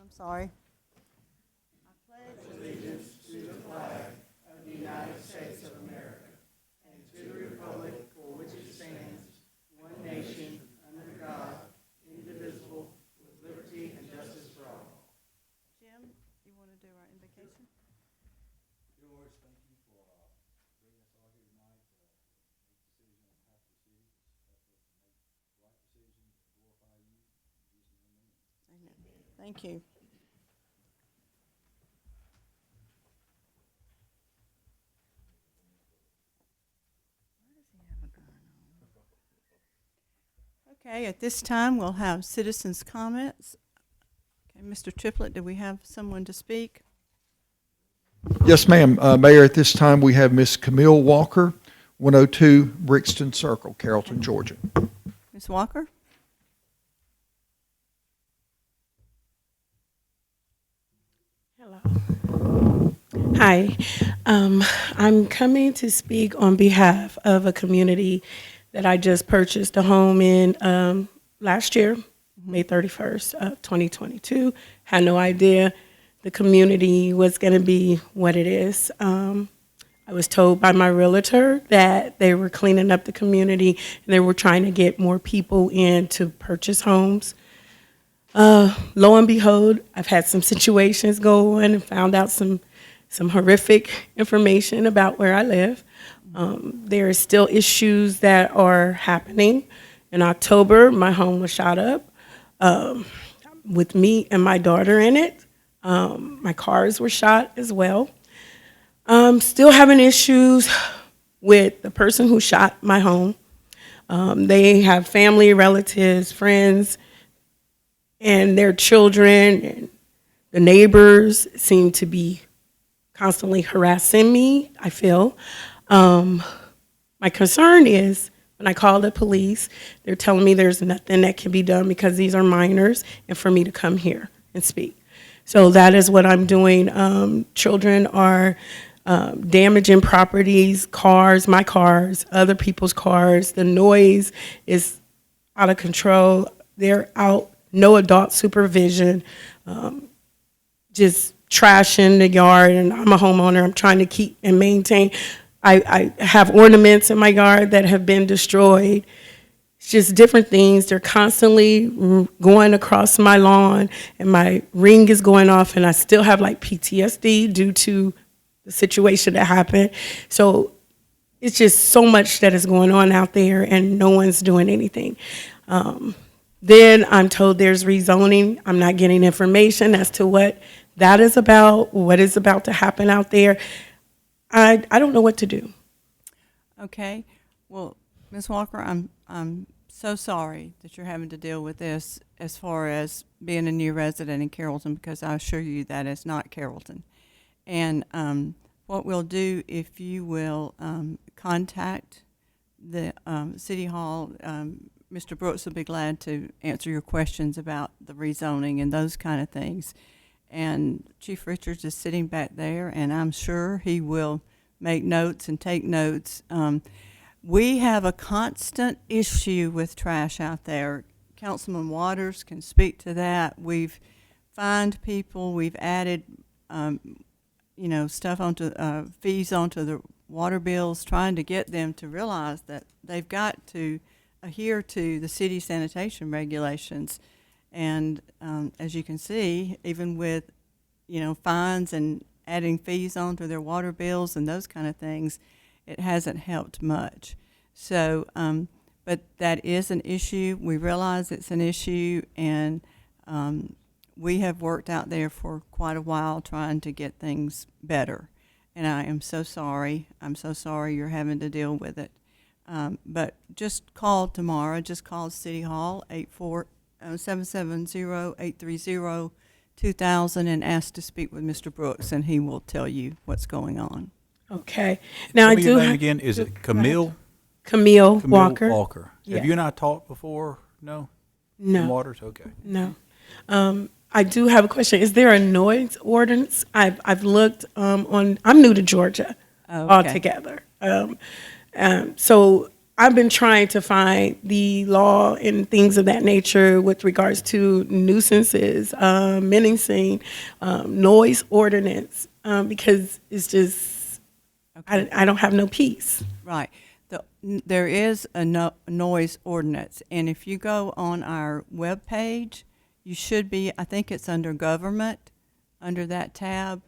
I'm sorry. Jim, you want to do our invocation? George, thank you for bringing us all here tonight to make decisions on behalf of the city. Just help us to make the right decisions, glorify you. In Jesus' name, amen. Amen. Thank you. Why does he have an iron on? Okay, at this time, we'll have citizens' comments. Okay, Mr. Triplett, do we have someone to speak? Yes, ma'am. Mayor, at this time, we have Miss Camille Walker, 102 Brixton Circle, Carrollton, Georgia. Ms. Walker? Hello. Hi. I'm coming to speak on behalf of a community that I just purchased a home in last year, May 31st of 2022. Had no idea the community was going to be what it is. I was told by my realtor that they were cleaning up the community and they were trying to get more people in to purchase homes. Lo and behold, I've had some situations go on and found out some horrific information about where I live. There are still issues that are happening. In October, my home was shot up with me and my daughter in it. My cars were shot as well. Still having issues with the person who shot my home. They have family, relatives, friends, and their children, and the neighbors seem to be constantly harassing me, I feel. My concern is when I call the police, they're telling me there's nothing that can be done because these are minors and for me to come here and speak. So that is what I'm doing. Children are damaging properties, cars, my cars, other people's cars. The noise is out of control. They're out, no adult supervision, just trashing the yard. And I'm a homeowner. I'm trying to keep and maintain. I have ornaments in my yard that have been destroyed. It's just different things. They're constantly going across my lawn, and my ring is going off, and I still have like PTSD due to the situation that happened. So it's just so much that is going on out there, and no one's doing anything. Then I'm told there's rezoning. I'm not getting information as to what that is about, what is about to happen out there. I don't know what to do. Okay. Well, Ms. Walker, I'm so sorry that you're having to deal with this as far as being a new resident in Carrollton, because I assure you that is not Carrollton. And what we'll do, if you will contact the City Hall, Mr. Brooks will be glad to answer your questions about the rezoning and those kind of things. And Chief Richards is sitting back there, and I'm sure he will make notes and take notes. We have a constant issue with trash out there. Councilman Waters can speak to that. We've fined people. We've added, stuff onto fees onto the water bills, trying to get them to realize that they've got to adhere to the city sanitation regulations. And as you can see, even with, fines and adding fees onto their water bills and those kind of things, it hasn't helped much. So, but that is an issue. We realize it's an issue, and we have worked out there for quite a while trying to get things better. And I am so sorry. I'm so sorry you're having to deal with it. But just call tomorrow. Just call City Hall, 770-830-2000, and ask to speak with Mr. Brooks, and he will tell you what's going on. Okay. Now Tell me I your do name have again. Is it Camille? Camille Camille Walker. Walker. Yeah. Have you and I talked before? No? No. Waters? Okay. No. I do have a question. Is there a noise ordinance? I've looked on. I'm new to Georgia Okay. altogether. So I've been trying to find the law and things of that nature with regards to nuisances, menacing, noise ordinance, because it's just Okay. I don't have no peace. Right. There is a noise ordinance, and if you go on our webpage, you should be, I think it's under government, under that tab,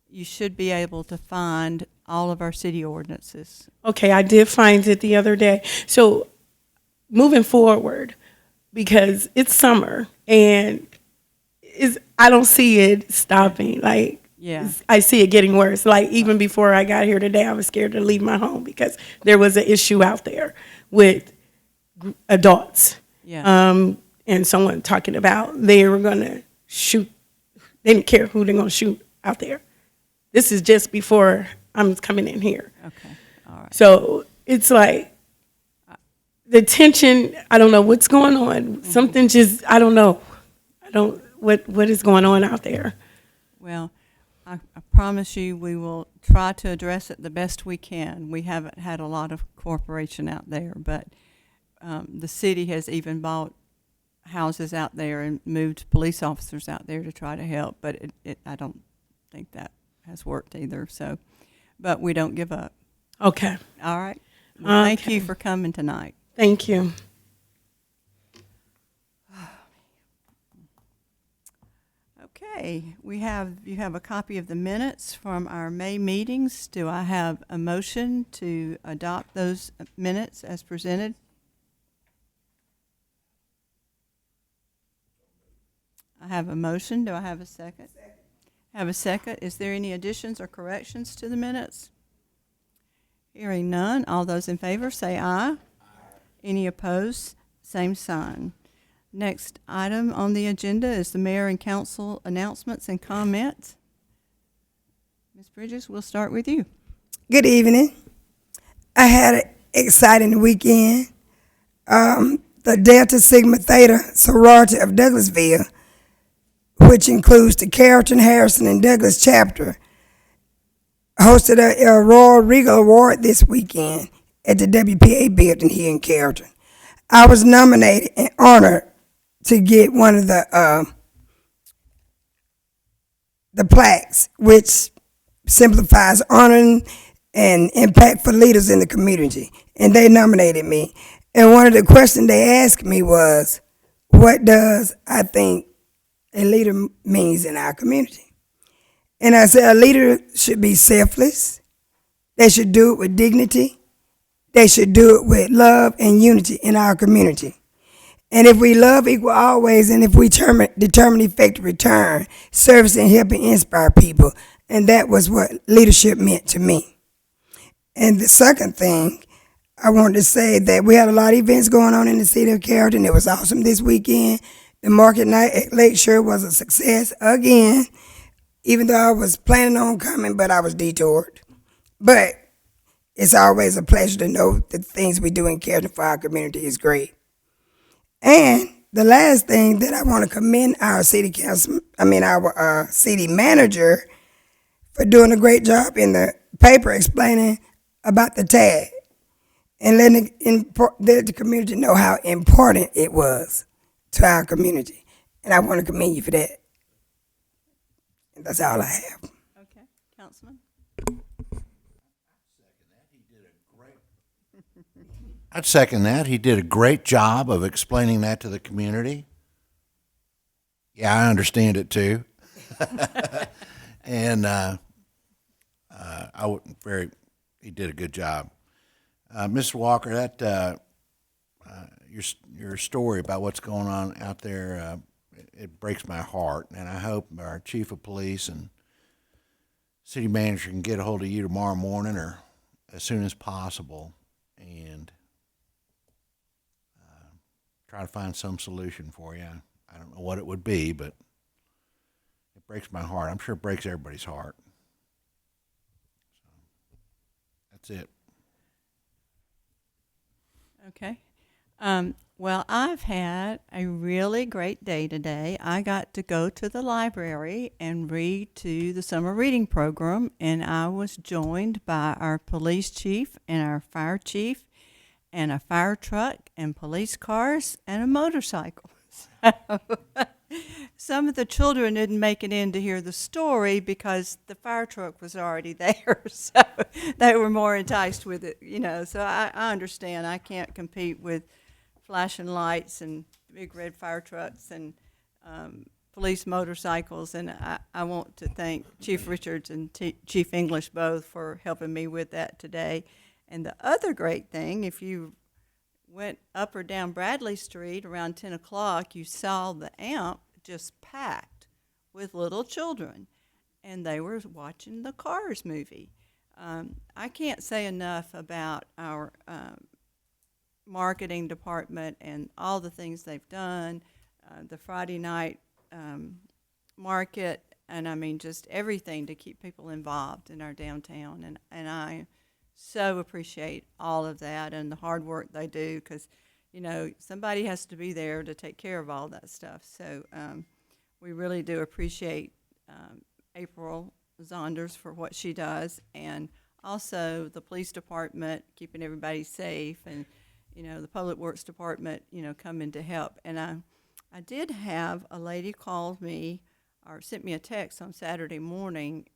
you should be able to find all of our city ordinances. Okay, I did find it the other day. So moving forward, because it's summer and I don't see it stopping. Like, Yeah. I see it getting worse. Like, even before I got here today, I was scared to leave my home because there was an issue out there with adults. Yeah. And someone talking about they were going to shoot. They didn't care who they're going to shoot out there. This is just before I'm coming in here. Okay, all right. So it's like the tension, I don't know what's going on. Something just, I don't know. What is going on out there? Well, I promise you, we will try to address it the best we can. We haven't had a lot of cooperation out there, but the city has even bought houses out there and moved police officers out there to try to help, but I don't think that has worked either. So, but we don't give up. Okay. All right. Well, thank you Okay. for coming tonight. Thank you. Okay, you have a copy of the minutes from our May meetings. Do I have a motion to adopt those minutes as presented? I have a motion. Do I have a second? Have a second. Is there any additions or corrections to the minutes? Hearing none, all those in favor say aye. Any opposed? Same sign. Next item on the agenda is the mayor and council announcements and comments. Ms. Bridges, we'll start with you. Good evening. I had an exciting weekend. The Delta Sigma Theta sorority of Douglasville, which includes the Carrollton, Harrison, and Douglas chapter, hosted a Royal Regal Award this weekend at the WPA building here in Carrollton. I was nominated and honored to get one of the plaques, which simplifies honoring and impactful leaders in the community. And they nominated me. And one of the questions they asked me was, what does I think a leader means in our community? And I said, a leader should be selfless. They should do it with dignity. They should do it with love and unity in our community. And if we love equal always, and if we determine effective return, service and help and inspire people, and that was what leadership meant to me. And the second thing, I wanted to say that we had a lot of events going on in the city of Carrollton. It was awesome this weekend. The market night at Lakeshore was a success again, even though I was planning on coming, but I was detoured. But it's always a pleasure to know the things we do in Carrollton for our community is great. And the last thing that I want to commend our city city manager for doing a great job in the paper explaining about the tag and letting the community know how important it was to our community. And I want to commend you for that. And that's all I have. Okay, Councilman? I'd second that. He did a great job of explaining that to the community. Yeah, I understand it too. And he did a good job. Mr. Walker, that your story about what's going on out there, it breaks my heart. And I hope our chief of police and city manager can get a hold of you tomorrow morning or as soon as possible and try to find some solution for you. I don't know what it would be, but it breaks my heart. I'm sure it breaks everybody's heart. So, that's it. Okay. Well, I've had a really great day today. I got to go to the library and read to the summer reading program, and I was joined by our police chief and our fire chief and a fire truck and police cars and a motorcycle. Some of the children didn't make it in to hear the story because the fire truck was already there, so they were more enticed with it, So I understand I can't compete with flashing lights and big red fire trucks and police motorcycles, and I want to thank Chief Richards and Chief English both for helping me with that today. And the other great thing, if you went up or down Bradley Street around 10 o'clock, you saw the AMP just packed with little children, and they were watching the Cars movie. I can't say enough about our marketing department and all the things they've done. The Friday night market and I mean, just everything to keep people involved in our downtown. And I so appreciate all of that and the hard work they do, because, you know, somebody has to be there to take care of all that stuff. So we really do appreciate April Zonders for what she does, and also the police department keeping everybody safe, and, you know, the public works department, you know, coming to help. And I did have a lady call me or sent me a text on Saturday morning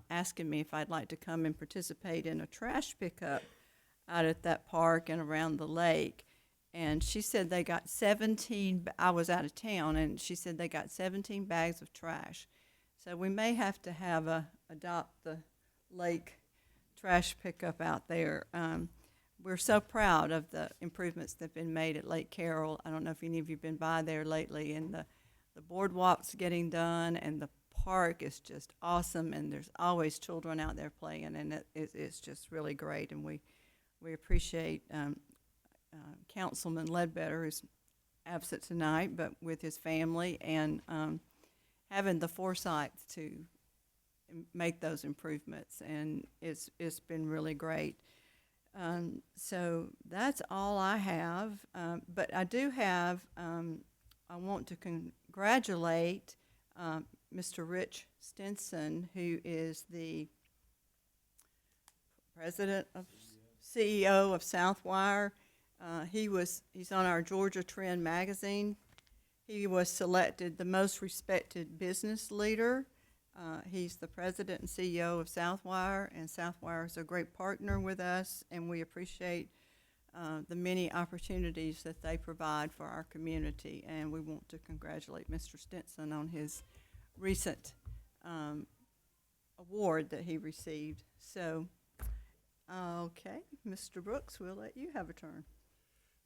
asking me if I'd like to come and participate in a trash pickup out at that park and around the lake. And she said they got 17, I was out of town, and she said they got 17 bags of trash. So we may have to have adopt the lake trash pickup out there. We're so proud of the improvements that have been made at Lake Carroll. I don't know if any of you have been by there lately, and the boardwalk's getting done, and the park is just awesome, and there's always children out there playing, and it's just really great. And we appreciate Councilman Ledbetter, who's absent tonight, but with his family, and having the foresight to make those improvements, and it's been really great. So that's all I have, but I do have, I want to congratulate Mr. Rich Stinson, who is the CEO of Southwire. He's on our Georgia Trend magazine. He was selected the most respected business leader. He's the president and CEO of Southwire, and Southwire is a great partner with us, and we appreciate the many opportunities that they provide for our community. And we want to congratulate Mr. Stinson on his recent award that he received. So, okay, Mr. Brooks, we'll let you have a turn.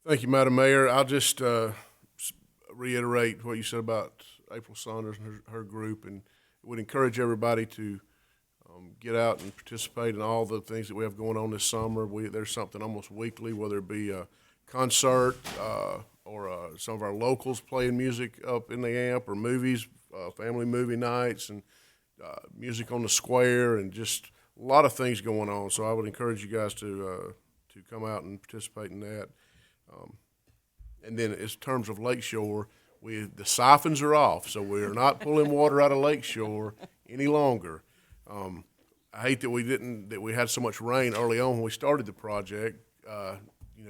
Thank you, Madam Mayor. I'll just reiterate what you said about April Saunders and her group, and would encourage everybody to get out and participate in all the things that we have going on this summer. There's something almost weekly, whether it be a concert or some of our locals playing music up in the amp, or movies, family movie nights, and music on the square, and just a lot of things going on. So I would encourage you guys to come out and participate in that. And then in terms of Lakeshore, the siphons are off, so we're not pulling water out of Lakeshore any longer. I hate that we had so much rain early on when we started the project.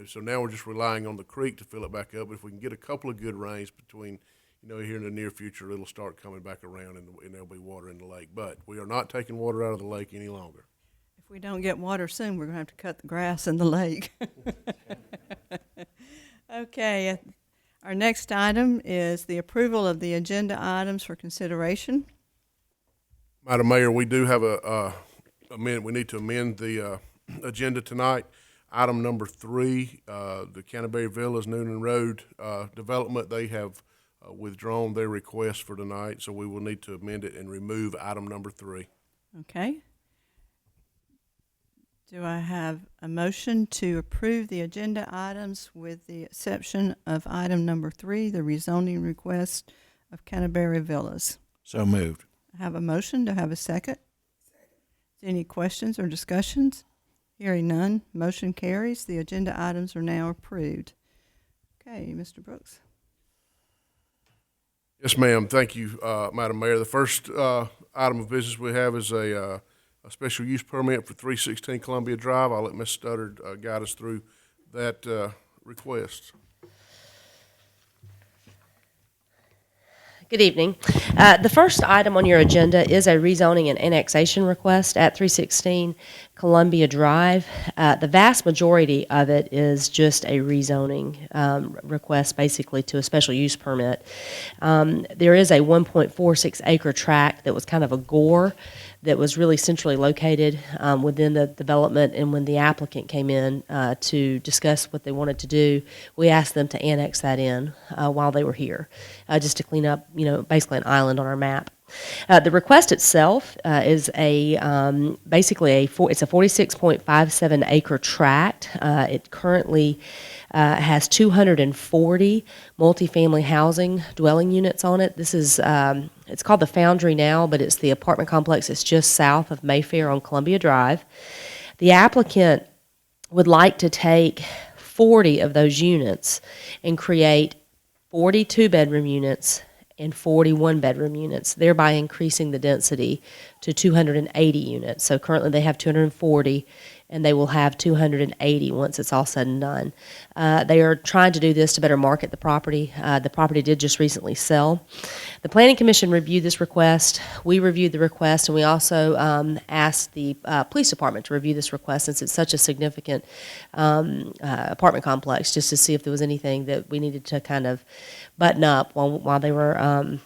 So now we're just relying on the creek to fill it back up. But if we can get a couple of good rains between, here in the near future, it'll start coming back around, and there'll be water in the lake. But we are not taking water out of the lake any longer. If we don't get water soon, we're going to have to cut the grass in the lake. Okay, our next item is the approval of the agenda items for consideration. Madam Mayor, we do have we need to amend the agenda tonight. Item number 3, the Canterbury Villas Noonan Road development, they have withdrawn their request for tonight, so we will need to amend it and remove item number 3. Okay. Do I have a motion to approve the agenda items with the exception of item number 3, the rezoning request of Canterbury Villas? So moved. I have a motion. Do I have a second? Any questions or discussions? Hearing none, motion carries. The agenda items are now approved. Okay, Mr. Brooks. Yes, ma'am. Thank you, Madam Mayor. The first item of business we have is a special use permit for 316 Columbia Drive. I'll let Ms. Studdard guide us through that request. Good evening. The first item on your agenda is a rezoning and annexation request at 316 Columbia Drive. The vast majority of it is just a rezoning request, basically, to a special use permit. There is a 1.46 acre tract that was kind of a gore that was really centrally located within the development, and when the applicant came in to discuss what they wanted to do, we asked them to annex that in while they were here, just to clean up, basically an island on our map. The request itself is basically it's a 46.57 acre tract. It currently has 240 multifamily housing dwelling units on it. This is it's called the Foundry now, but it's the apartment complex that's just south of Mayfair on Columbia Drive. The applicant would like to take 40 of those units and create 40 two-bedroom units and 40 one-bedroom units, thereby increasing the density to 280 units. So currently they have 240, and they will have 280 once it's all said and done. They are trying to do this to better market the property. The property did just recently sell. The Planning Commission reviewed this request. We reviewed the request, and we also asked the police department to review this request since it's such a significant apartment complex, just to see if there was anything that we needed to kind of button up while they were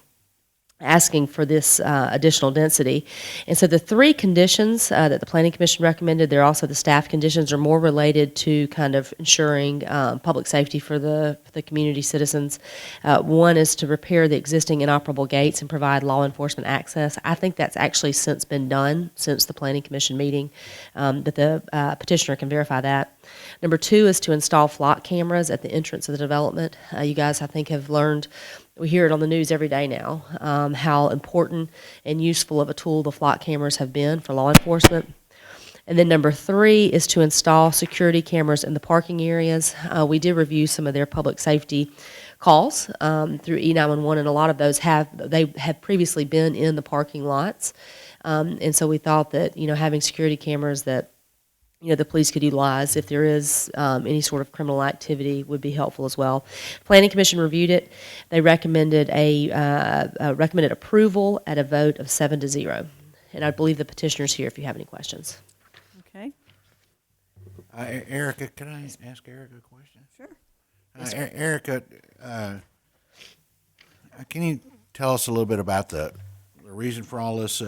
asking for this additional density. And so the three conditions that the Planning Commission recommended, they're also the staff conditions, are more related to kind of ensuring public safety for the community citizens. One is to repair the existing inoperable gates and provide law enforcement access. I think that's actually since been done since the Planning Commission meeting, but the petitioner can verify that. Number two is to install flock cameras at the entrance of the development. You guys, I think, have learned, we hear it on the news every day now, how important and useful of a tool the flock cameras have been for law enforcement. And then number three is to install security cameras in the parking areas. We did review some of their public safety calls through E911, and a lot of those have previously been in the parking lots. And so we thought that, having security cameras that the police could utilize if there is any sort of criminal activity would be helpful as well. Planning Commission reviewed it. They recommended recommended approval at a vote of 7-0. And I believe the petitioner's here if you have any questions. Okay, Erica, can I ask Erica a question? sure. Erica, can you tell us a little bit about the reason for all this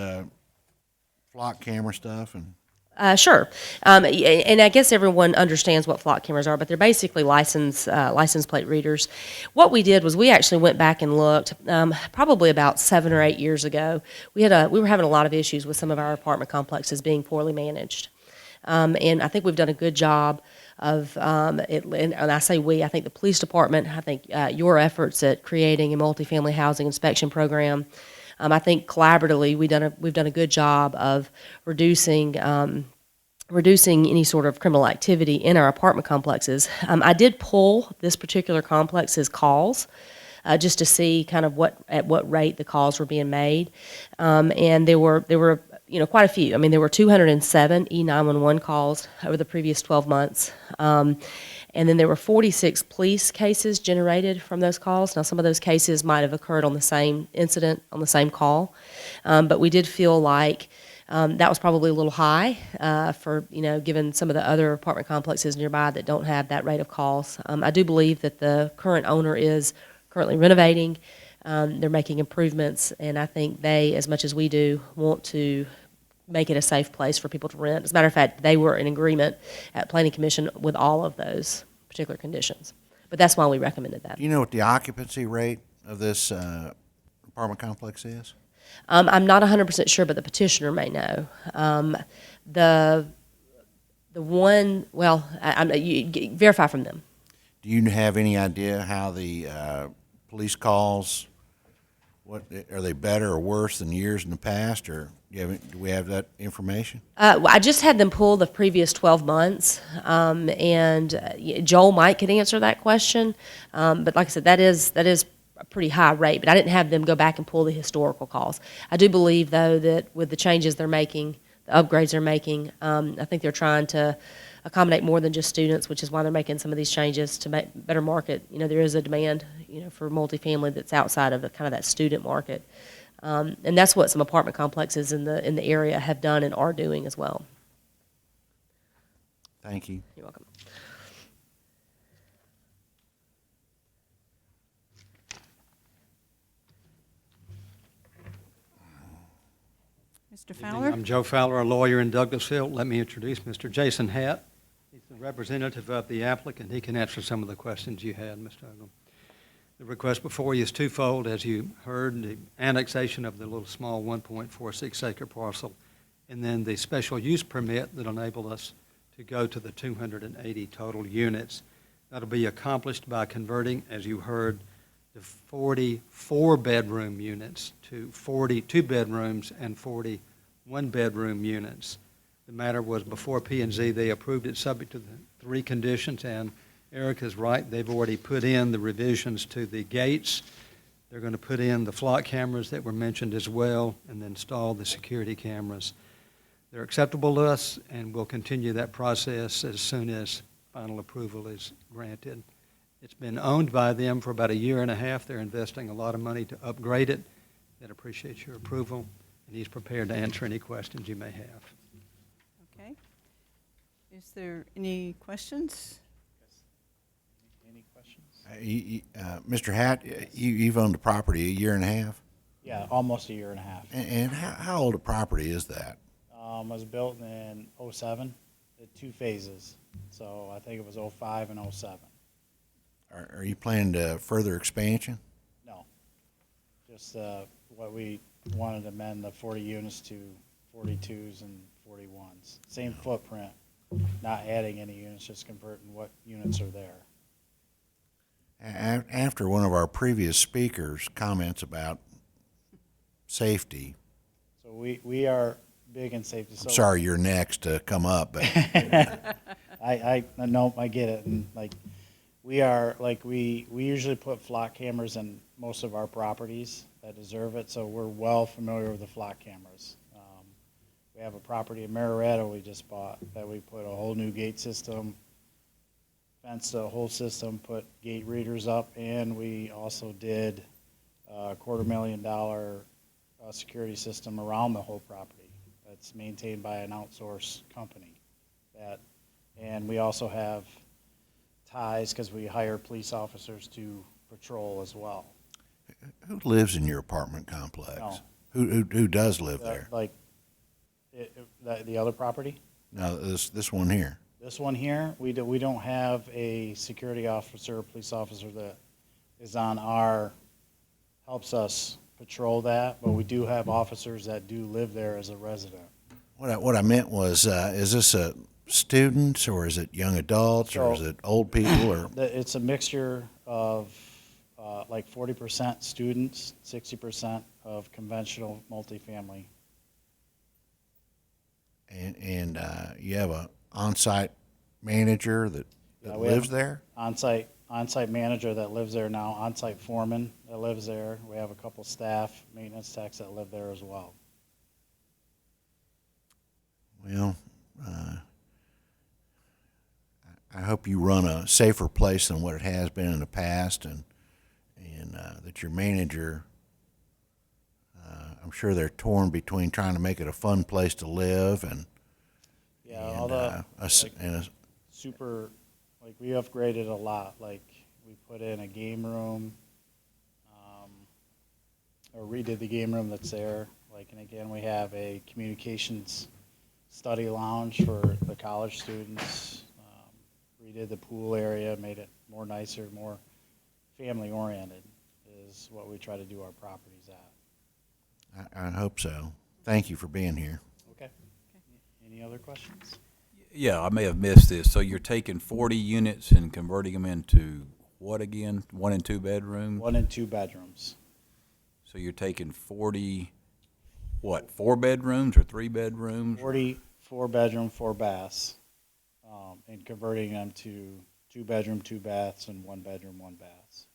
flock camera stuff? And Sure. And I guess everyone understands what flock cameras are, but they're basically license plate readers. What we did was we actually went back and looked probably about 7 or 8 years ago. We were having a lot of issues with some of our apartment complexes being poorly managed. And I think we've done a good job of and I say we, I think the police department, I think your efforts at creating a multifamily housing inspection program. I think collaboratively we've done a good job of reducing any sort of criminal activity in our apartment complexes. I did pull this particular complex's calls just to see kind of at what rate the calls were being made, and there were quite a few. I mean, there were 207 E911 calls over the previous 12 months. And then there were 46 police cases generated from those calls. Now, some of those cases might have occurred on the same incident, on the same call. But we did feel like that was probably a little high for, given some of the other apartment complexes nearby that don't have that rate of calls. I do believe that the current owner is currently renovating. They're making improvements. And I think they, as much as we do, want to make it a safe place for people to rent. As a matter of fact, they were in agreement at Planning Commission with all of those particular conditions. But that's why we recommended that. do you know what the occupancy rate of this apartment complex is? I'm not 100% sure, but the petitioner may know. The one, well, you verify from them. Do you have any idea how the police calls, what are they better or worse than years in the past, or do we have that information? I just had them pull the previous 12 months, and Joel Mike could answer that question. But like I said, that is a pretty high rate, but I didn't have them go back and pull the historical calls. I do believe, though, that with the changes they're making, the upgrades they're making, I think they're trying to accommodate more than just students, which is why they're making some of these changes to make better market. There is a demand, for multifamily that's outside of kind of that student market. And that's what some apartment complexes in the area have done and are doing as well. Thank you. You're welcome. Mr. Fowler? I'm Joe Fowler, a lawyer in Douglasville. Let me introduce Mr. Jason Hatt. He's the representative of the applicant. He can answer some of the questions you had, Mr. The request before you is twofold, as you heard, the annexation of the little small 1.46 acre parcel, and then the special use permit that enabled us to go to the 280 total units. That'll be accomplished by converting, as you heard, the 44 bedroom units to 42 bedrooms and 40 one-bedroom units. The matter was before P&Z. They approved it subject to the 3 conditions, and Eric is right. They've already put in the revisions to the gates. They're going to put in the flock cameras that were mentioned as well and install the security cameras. They're acceptable to us, and we'll continue that process as soon as final approval is granted. It's been owned by them for about a year and a half. They're investing a lot of money to upgrade it. That appreciates your approval, and he's prepared to answer any questions you may have. Okay. Is there any questions? Any questions? Mr. Hatt, you've owned the property a year and a half? Yeah, almost a year and a half. And how old a property is that? Was built in '07, 2 phases. So I think it was '05 and '07. Are you planning to further expansion? No, just what we wanted to amend the 40 units to 42s and 41s. Same footprint, not adding any units, just converting what units are there. After one of our previous speakers' comments about safety, So we are big in safety. I'm sorry you're next to come up, but No, I get it. And like, we are, like, we usually put flock cameras in most of our properties that deserve it, so we're well familiar with the flock cameras. We have a property in Marietta we just bought that we put a whole new gate system, fenced the whole system, put gate readers up, and we also did a $250,000 security system around the whole property that's maintained by an outsourced company. And we also have ties because we hire police officers to patrol as well. who lives in your apartment complex? No. Who does live there? Like the other property? No, this one here. This one here, we don't have a security officer, police officer that is on helps us patrol that, but we do have officers that do live there as a resident. What I meant was, is this a students or is it young adults or is it old people or? It's a mixture of like 40% students, 60% of conventional multifamily. And you have a on-site manager that We have lives there? On-site manager that lives there now, on-site foreman that lives there. We have a couple staff, maintenance techs that live there as well. Well, I hope you run a safer place than what it has been in the past, and that your manager, I'm sure they're torn between trying to make it a fun place to live and All the super, like, we upgraded a lot. Like, we put in a game room, or redid the game room that's there. Like, and again, we have a communications study lounge for the college students. Redid the pool area, made it more nicer, more family oriented is what we try to do our properties at. I hope so. Thank you for being here. Okay. Any other questions? Yeah, I may have missed this. So you're taking 40 units and converting them into what again? 1 and 2 bedrooms? 1 and 2 bedrooms. So you're taking 40, what, 4 bedrooms or 3 bedrooms? 44 bedroom, 4 baths, and converting them to 2 bedroom, 2 baths, and 1 bedroom, 1 baths.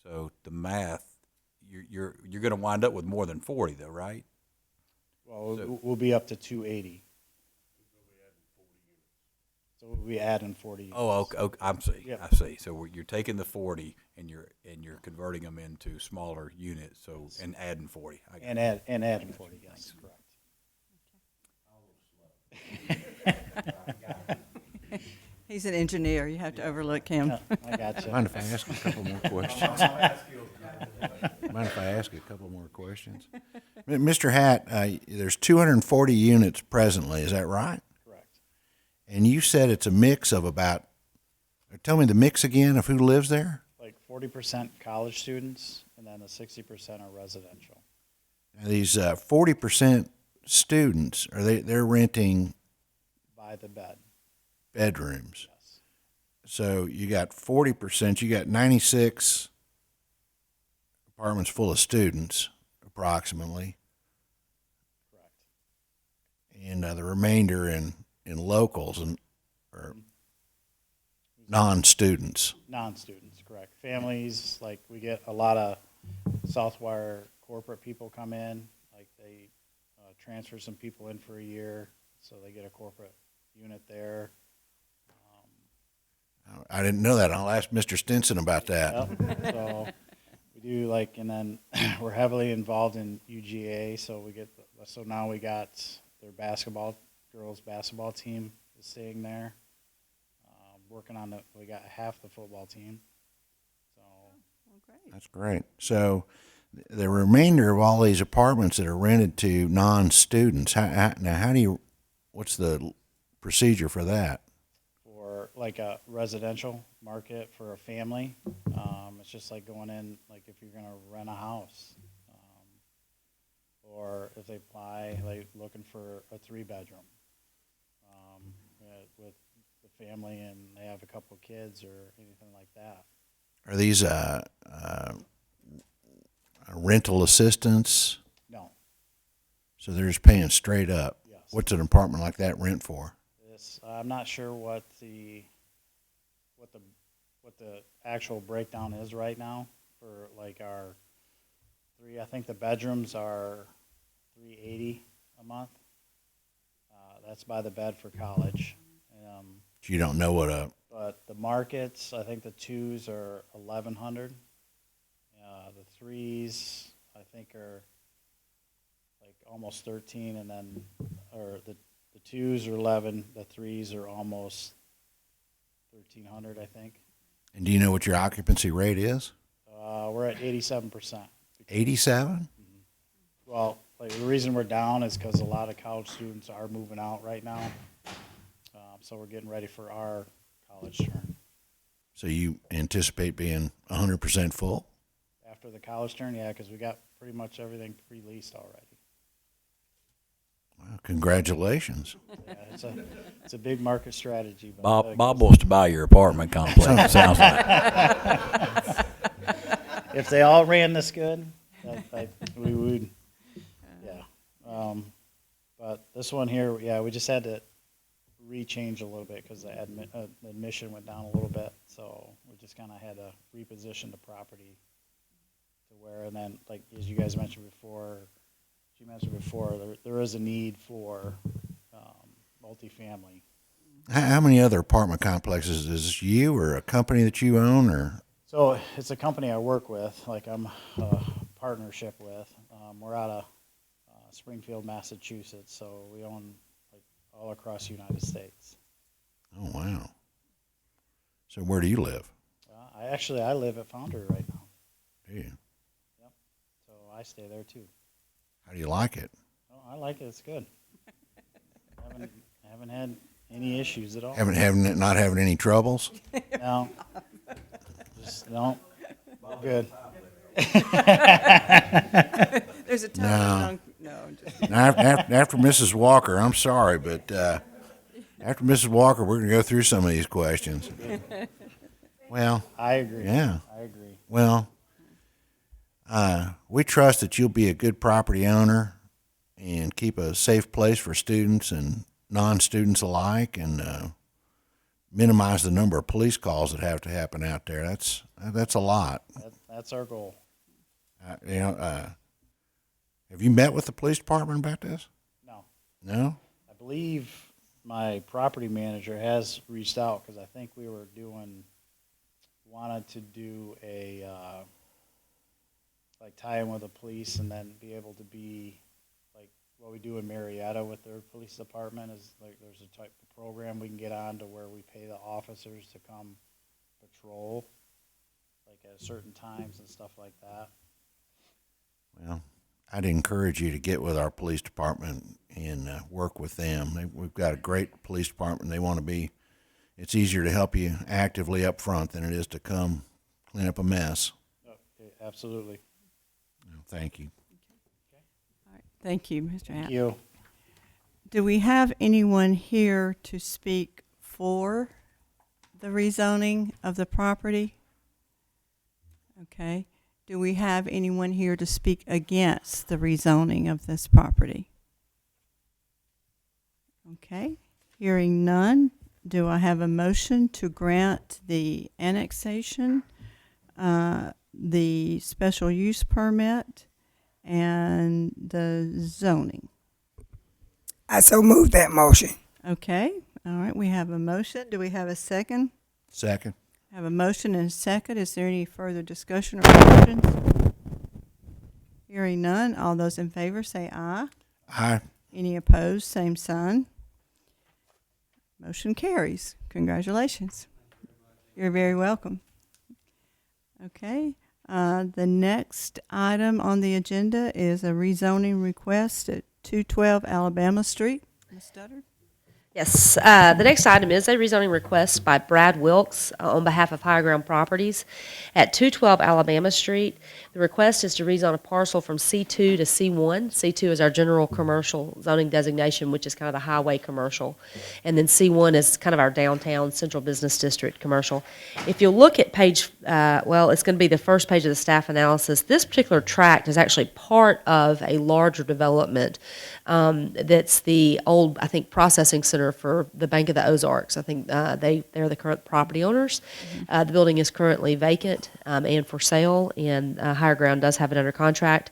So the math, you're going to wind up with more than 40 though, right? Well, So- we'll be up to 280. So we'll be adding 40 units. Oh, okay, I see. Yep. I see. So you're taking the 40 and you're converting them into smaller units. So and adding 40. I got it. And adding 40, yes, correct. He's an engineer. You have to overlook him. Yeah, I got you. Mind if I ask a couple more questions? Mind if I ask a couple more questions? Mr. Hatt, there's 240 units presently, is that right? Correct. And you said it's a mix of about Tell me the mix again of who lives there. Like 40% college students, and then the 60% are residential. Now, these 40% students, they're renting By the bed. bedrooms. Yes. So you got 40%, you got 96 apartments full of students, approximately, Correct. and the remainder in locals and or non-students. Non-students, correct. Families, like we get a lot of Southwire corporate people come in, like they transfer some people in for a year, so they get a corporate unit there. I didn't know that. I'll ask Mr. Stinson about that. Yep. So we do like, and then we're heavily involved in UGA, so so now we got their girls basketball team is staying there. Working on we got half the football team. So Well, great. That's great. So the remainder of all these apartments that are rented to non-students, what's the procedure for that? for like a residential market for a family, it's just like going in, like if you're gonna rent a house. Or if they apply, like looking for a 3-bedroom, with the family and they have a couple of kids or anything like that. Are these rental assistance? No, So they're just paying straight up. yes. What's an apartment like that rent for? I'm not sure what the actual breakdown is right now for like our I think the bedrooms are $380 a month. That's by the bed for college. You don't know what But the markets, I think the 2s are $1,100. The 3s, I think, are like almost 13, and then the 2s are 11. The 3s are almost 1,300, I think. And do you know what your occupancy rate is? We're at 87%. 87? Well, like the reason we're down is because a lot of college students are moving out right now. So we're getting ready for our college term. So you anticipate being 100% full? After the college term, yeah, because we got pretty much everything pre-leased already. Well, congratulations. Yeah, it's a big market strategy. But Bob wants to buy your apartment complex, it sounds like. if they all ran this good, we would, yeah. But this one here, yeah, we just had to rechange a little bit because the admission went down a little bit, so we just kind of had to reposition the property to where, and then like as you guys mentioned before, there is a need for multifamily. How many other apartment complexes? Is this you or a company that you own, or? So it's a company I work with, like I'm a partnership with. We're out of Springfield, Massachusetts, so we own like all across the United States. Oh, wow. So where do you live? I live at Foundry right now, Do you? so I stay there too. How do you like it? Oh, I like it. It's good. haven't had any issues at all. Not having any troubles? No. Just no. Good. There's a No. tone. No, just, Now, after Mrs. Walker, I'm sorry, but after Mrs. Walker, we're going to go through some of these questions. Well, I agree. yeah. I agree. Well, we trust that you'll be a good property owner and keep a safe place for students and non-students alike, and minimize the number of police calls that have to happen out there. That's a lot. That's our goal. Have you met with the police department about this? No. No? I believe my property manager has reached out because I think we were wanted to do a like tie in with the police and then be able to be like what we do in Marietta with their police department is like there's a type of program we can get on to where we pay the officers to come patrol like at certain times and stuff like that. Well, I'd encourage you to get with our police department and work with them. We've got a great police department. They want to be it's easier to help you actively up front than it is to come clean up a mess. Okay, absolutely. Thank you. Thank you, Mr. Thank Happ. you. Do we have anyone here to speak for the rezoning of the property? Okay. Do we have anyone here to speak against the rezoning of this property? Okay. Hearing none, do I have a motion to grant the annexation, the special use permit, and the zoning? I so moved that motion. Okay. All right. We have a motion. Do we have a second? Second. Have a motion and a second. Is there any further discussion or questions? Hearing none, all those in favor say aye. Aye. Any opposed, same sign. Motion carries. Congratulations. You're very welcome. Okay. The next item on the agenda is a rezoning request at 212 Alabama Street. Ms. Studdard? Yes, the next item is a rezoning request by Brad Wilkes on behalf of Higher Ground Properties at 212 Alabama Street. The request is to rezone a parcel from C2 to C1. C2 is our general commercial zoning designation, which is kind of the highway commercial. And then C1 is kind of our downtown central business district commercial. If you'll look at page, it's going to be the first page of the staff analysis. This particular tract is actually part of a larger development that's the old, I think, processing center for the Bank of the Ozarks. I think they're the current property owners. The building is currently vacant and for sale, and Higher Ground does have it under contract.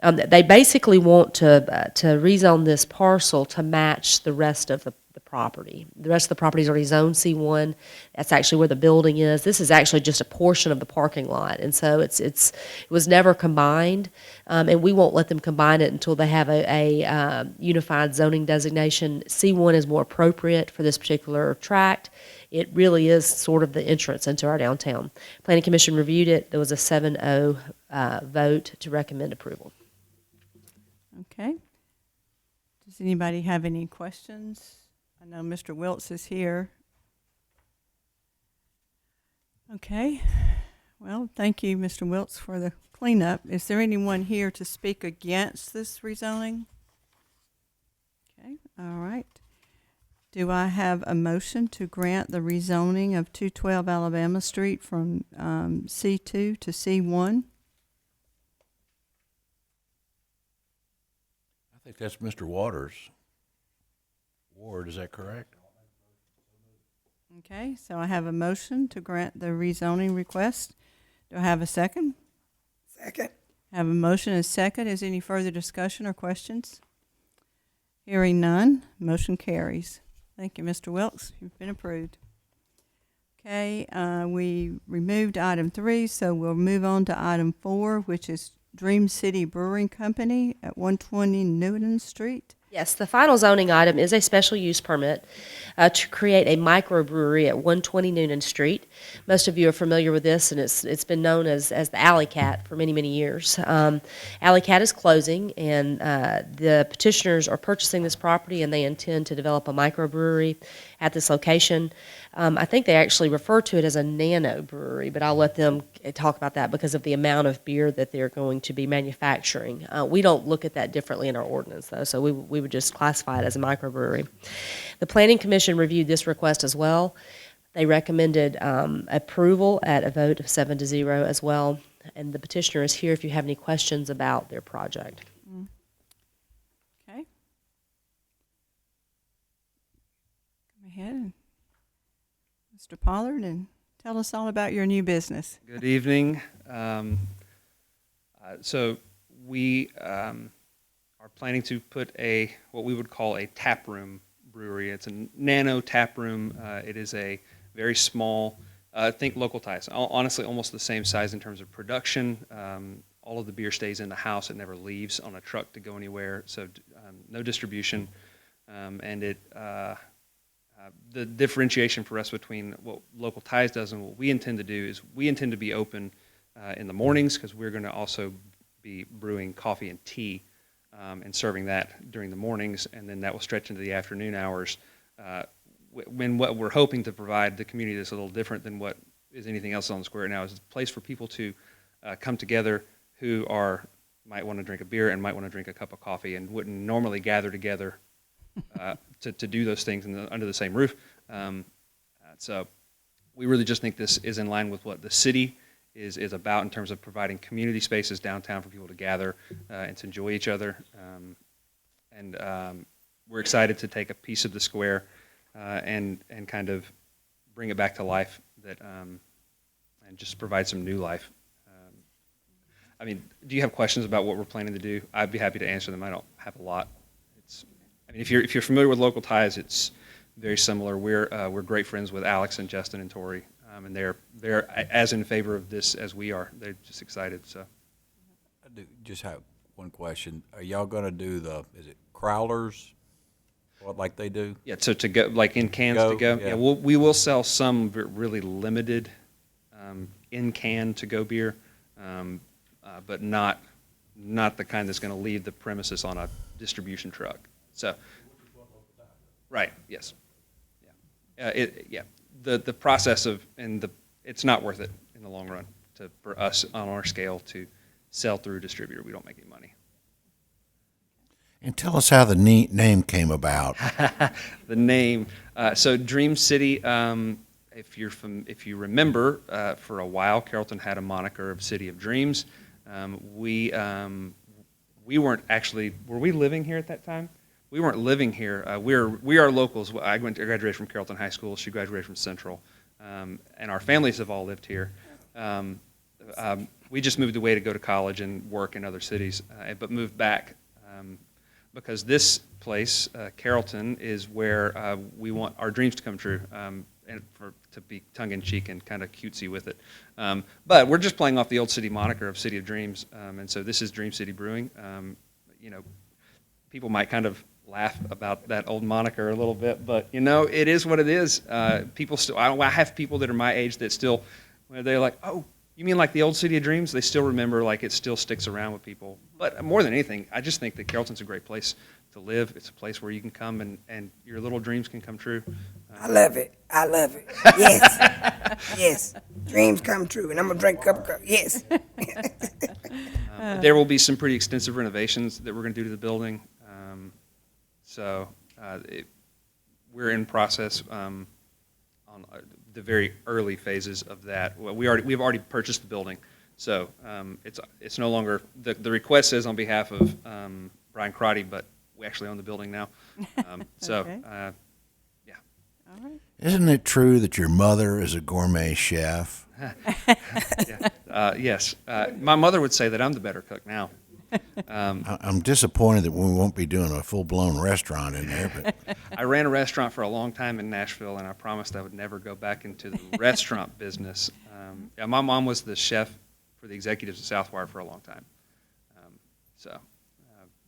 They basically want to rezone this parcel to match the rest of the property. The rest of the property is already zoned C1. That's actually where the building is. This is actually just a portion of the parking lot, and so it was never combined, and we won't let them combine it until they have a unified zoning designation. C1 is more appropriate for this particular tract. It really is sort of the entrance into our downtown. Planning Commission reviewed it. There was a 7-0 vote to recommend approval. Okay. Does anybody have any questions? I know Mr. Wiltz is here. Okay. Well, thank you, Mr. Wiltz, for the cleanup. Is there anyone here to speak against this rezoning? Okay. All right. Do I have a motion to grant the rezoning of 212 Alabama Street from C2 to C1? I think that's Mr. Waters' ward, is that correct? Okay, so I have a motion to grant the rezoning request. Do I have a second? Second. I have a motion and a second. Is there any further discussion or questions? Hearing none, motion carries. Thank you, Mr. Wilkes. You've been approved. Okay, we removed item 3, so we'll move on to item 4, which is Dream City Brewing Company at 120 Newton Street. Yes, the final zoning item is a special use permit to create a microbrewery at 120 Noonan Street. Most of you are familiar with this, and it's been known as the Alley Cat for many, many years. Alley Cat is closing, and the petitioners are purchasing this property, and they intend to develop a microbrewery at this location. I think they actually refer to it as a nano brewery, but I'll let them talk about that because of the amount of beer that they're going to be manufacturing. We don't look at that differently in our ordinance, though, so we would just classify it as a microbrewery. The Planning Commission reviewed this request as well. They recommended approval at a vote of 7-0 as well, and the petitioner is here if you have any questions about their project. Okay. Go ahead, Mr. Pollard, and tell us all about your new business. Good evening. So we are planning to put what we would call a tap room brewery. It's a nano tap room. It is a very small, think local ties. Honestly, almost the same size in terms of production. All of the beer stays in the house. It never leaves on a truck to go anywhere. So no distribution. And the differentiation for us between what Local Ties does and what we intend to do is we intend to be open in the mornings because we're going to also be brewing coffee and tea and serving that during the mornings, and then that will stretch into the afternoon hours. when what we're hoping to provide the community that's a little different than what is anything else on the square now is a place for people to come together who might want to drink a beer and might want to drink a cup of coffee and wouldn't normally gather together to do those things under the same roof. So we really just think this is in line with what the city is about in terms of providing community spaces downtown for people to gather and to enjoy each other. We're excited to take a piece of the square and kind of bring it back to life and just provide some new life. I mean, do you have questions about what we're planning to do? I'd be happy to answer them. I don't have a lot. If you're familiar with Local Ties, it's very similar. We're great friends with Alex and Justin and Tori, and they're as in favor of this as we are. They're just excited. So, I do just have one question. Are y'all going to do is it crowlers? What, like they do? Yeah. So to go, like in cans to go. Yeah. We will sell some really limited in can to go beer, but not the kind that's going to leave the premises on a distribution truck. So, right, yes, yeah, the process it's not worth it in the long run for us on our scale to sell through a distributor. We don't make any money. And tell us how the name came about. The name, so Dream City. If you remember, for a while, Carrollton had a moniker of City of Dreams. We weren't actually. Were we living here at that time? We weren't living here. We are locals. I graduated from Carrollton High School. She graduated from Central, and our families have all lived here. We just moved away to go to college and work in other cities, but moved back because this place, Carrollton, is where we want our dreams to come true, and to be tongue-in-cheek and kind of cutesy with it. But we're just playing off the old city moniker of City of Dreams, and so this is Dream City Brewing. People might kind of laugh about that old moniker a little bit, but it is what it is. People still, I have people that are my age that still, they're like, oh, you mean like the old City of Dreams? They still remember, like it still sticks around with people. But more than anything, I just think that Carrollton's a great place to live. It's a place where you can come and your little dreams can come true. I love it. Yes. Yes. Dreams come true. And I'm going to drink a cup of coffee. Yes. There will be some pretty extensive renovations that we're going to do to the building. We're in process on the very early phases of that. Well, we've already purchased the building, so it's no longer the request says on behalf of Brian Crotty, but we actually own the building now. Okay. Yeah. All right. Isn't it true that your mother is a gourmet chef? Yeah. Yes. My mother would say that I'm the better cook now. I'm disappointed that we won't be doing a full-blown restaurant in there. But I ran a restaurant for a long time in Nashville, and I promised I would never go back into the restaurant business. My mom was the chef for the executives of Southwire for a long time.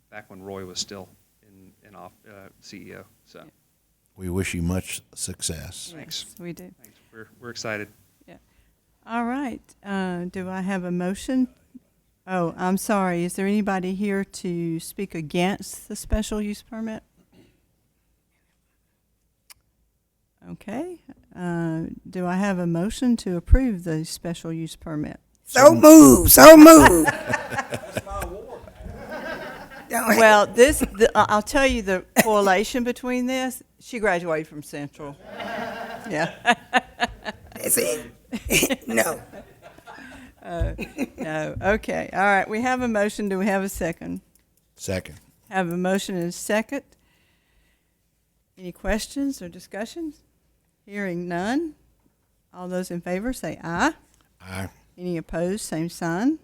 Back when Roy was still CEO. So we wish you much success. Thanks. Yes, we do. Thanks. We're excited. Yeah. All right. Do I have a motion? Oh, I'm sorry. Is there anybody here to speak against the special use permit? Okay. Do I have a motion to approve the special use permit? So move. Well, I'll tell you the correlation between this. She graduated from Central. Yeah. That's it. No. No. Okay. All right. We have a motion. Do we have a second? Second. Have a motion and a second. Any questions or discussions? Hearing none. All those in favor say aye. Aye. Any opposed, same sign.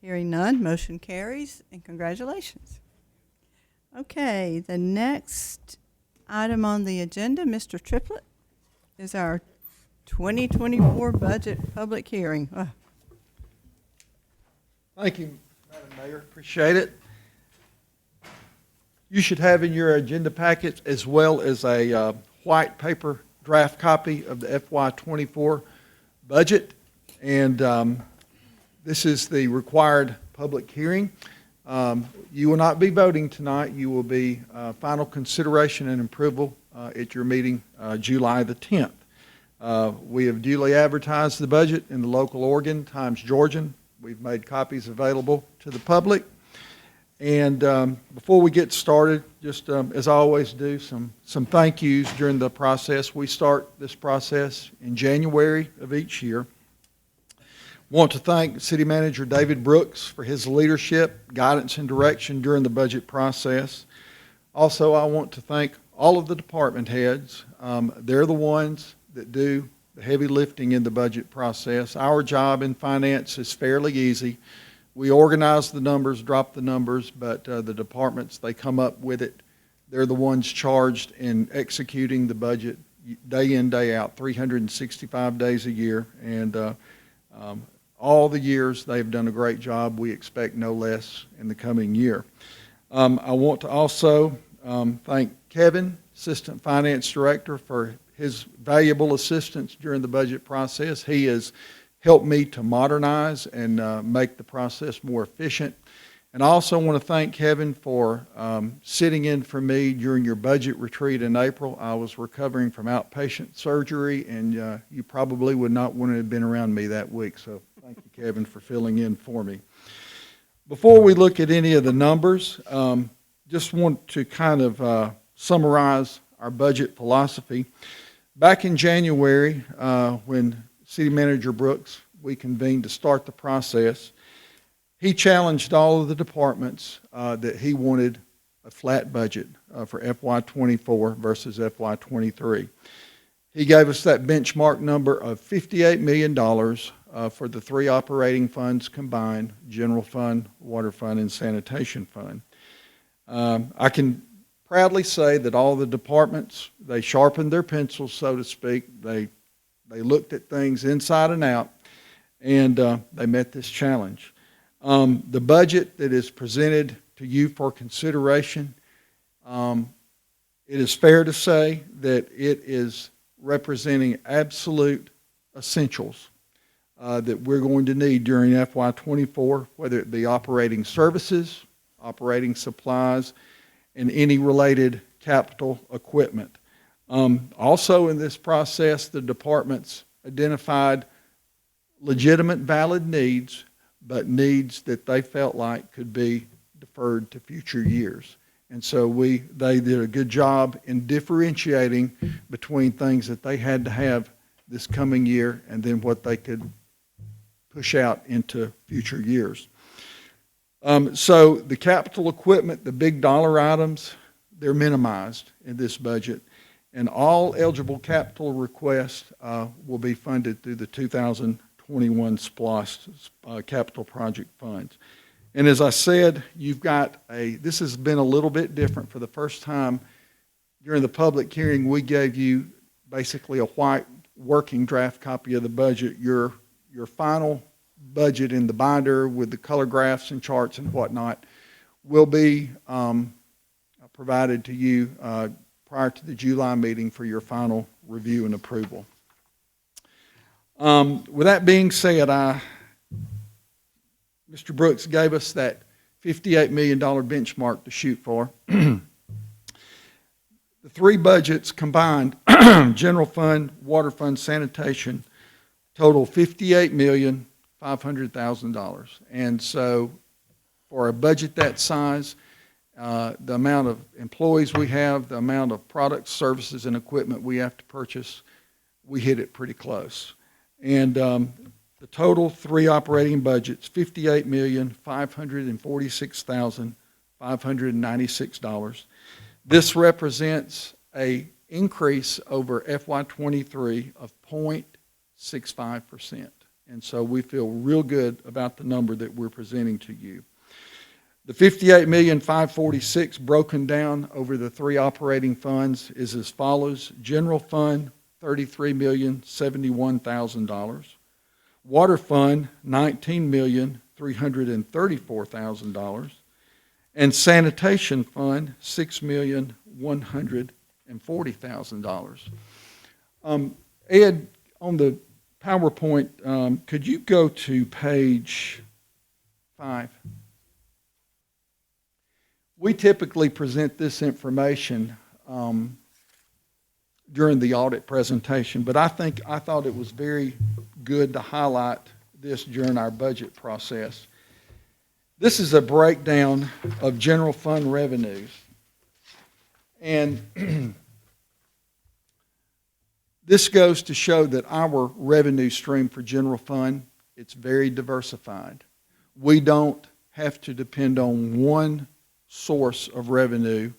Hearing none, motion carries, and congratulations. Okay, the next item on the agenda, Mr. Triplett, is our 2024 budget public hearing. Thank you, Madam Mayor. Appreciate it. You should have in your agenda packets as well as a white paper draft copy of the FY24 budget. And this is the required public hearing. You will not be voting tonight. You will be final consideration and approval at your meeting July the 10th. We have duly advertised the budget in the local organ, Times Georgian. We've made copies available to the public. And before we get started, just as I always do, some thank yous during the process. We start this process in January of each year. Want to thank City Manager David Brooks for his leadership, guidance, and direction during the budget process. Also, I want to thank all of the department heads. They're the ones that do the heavy lifting in the budget process. Our job in finance is fairly easy. We organize the numbers, drop the numbers, but the departments, they come up with it. They're the ones charged in executing the budget day in, day out, 365 days a year. And all the years, they've done a great job. We expect no less in the coming year. I want to also thank Kevin, Assistant Finance Director, for his valuable assistance during the budget process. He has helped me to modernize and make the process more efficient. And I also want to thank Kevin for sitting in for me during your budget retreat in April. I was recovering from outpatient surgery, and you probably would not want to have been around me that week. So thank you, Kevin, for filling in for me. Before we look at any of the numbers, just want to kind of summarize our budget philosophy. Back in January, when City Manager Brooks, we convened to start the process, he challenged all of the departments that he wanted a flat budget for FY24 versus FY23. He gave us that benchmark number of $58 million for the three operating funds combined: general fund, water fund, and sanitation fund. I can proudly say that all the departments, they sharpened their pencils, so to speak. They looked at things inside and out, and they met this challenge. The budget that is presented to you for consideration, it is fair to say that it is representing absolute essentials that we're going to need during FY24, whether it be operating services, operating supplies, and any related capital equipment. Also in this process, the departments identified legitimate, valid needs, but needs that they felt like could be deferred to future years. And so they did a good job in differentiating between things that they had to have this coming year and then what they could push out into future years. So the capital equipment, the big dollar items, they're minimized in this budget, and all eligible capital requests will be funded through the 2021 SPLOST capital project funds. And as I said, this has been a little bit different. For the first time during the public hearing, we gave you basically a white working draft copy of the budget. Your final budget in the binder with the color graphs and charts and whatnot will be provided to you prior to the July meeting for your final review and approval. With that being said, Mr. Brooks gave us that $58 million benchmark to shoot for. The three budgets combined, general fund, water fund, sanitation, total $58,500,000. And so for a budget that size, the amount of employees we have, the amount of products, services, and equipment we have to purchase, we hit it pretty close. And the total three operating budgets, $58,546,596. This represents an increase over FY23 of 0.65%. And so we feel real good about the number that we're presenting to you. The $58,546,000 broken down over the three operating funds is as follows: general fund, $33,071,000. Water fund, $19,334,000. And sanitation fund, $6,140,000. Ed, on the PowerPoint, could you go to page 5? We typically present this information during the audit presentation, but I thought it was very good to highlight this during our budget process. This is a breakdown of general fund revenues. And this goes to show that our revenue stream for general fund, it's very diversified. We don't have to depend on one source of revenue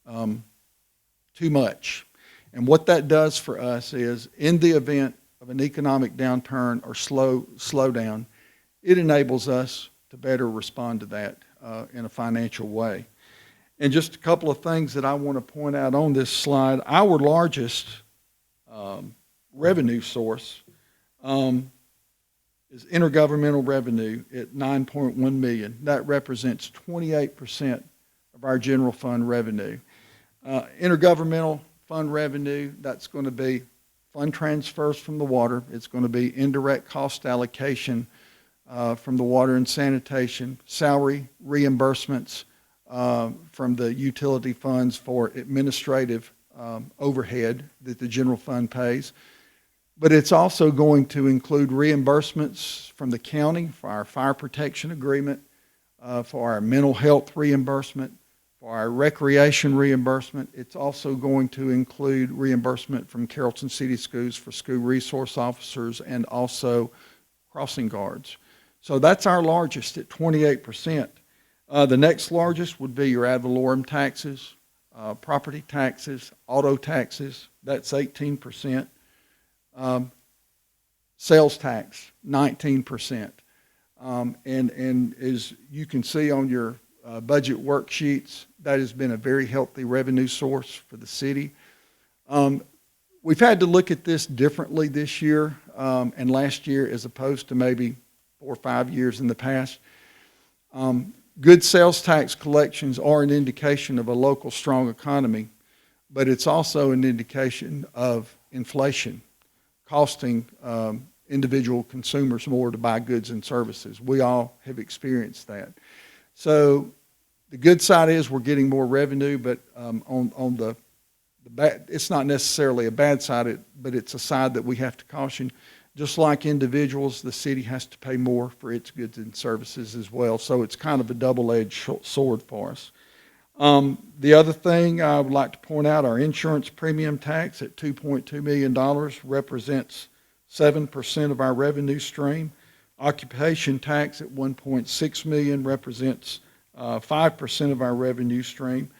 too much. And what that does for us is, in the event of an economic downturn or slowdown, it enables us to better respond to that in a financial way. And just a couple of things that I want to point out on this slide. Our largest revenue source is intergovernmental revenue at $9.1 million. That represents 28% of our general fund revenue. Intergovernmental fund revenue, that's going to be fund transfers from the water. It's going to be indirect cost allocation from the water and sanitation, salary reimbursements from the utility funds for administrative overhead that the general fund pays. But it's also going to include reimbursements from the county for our fire protection agreement, for our mental health reimbursement, for our recreation reimbursement. It's also going to include reimbursement from Carrollton City Schools for school resource officers and also crossing guards. So that's our largest at 28%. The next largest would be your ad valorem taxes, property taxes, auto taxes. That's 18%. Sales tax, 19%. And as you can see on your budget worksheets, that has been a very healthy revenue source for the city. We've had to look at this differently this year and last year as opposed to maybe 4 or 5 years in the past. Good sales tax collections are an indication of a local strong economy, but it's also an indication of inflation costing individual consumers more to buy goods and services. We all have experienced that. So the good side is we're getting more revenue, but on the bad, it's not necessarily a bad side, but it's a side that we have to caution. Just like individuals, the city has to pay more for its goods and services as well. So it's kind of a double-edged sword for us. The other thing I would like to point out, our insurance premium tax at $2.2 million represents 7% of our revenue stream. Occupation tax at $1.6 million represents 5% of our revenue stream.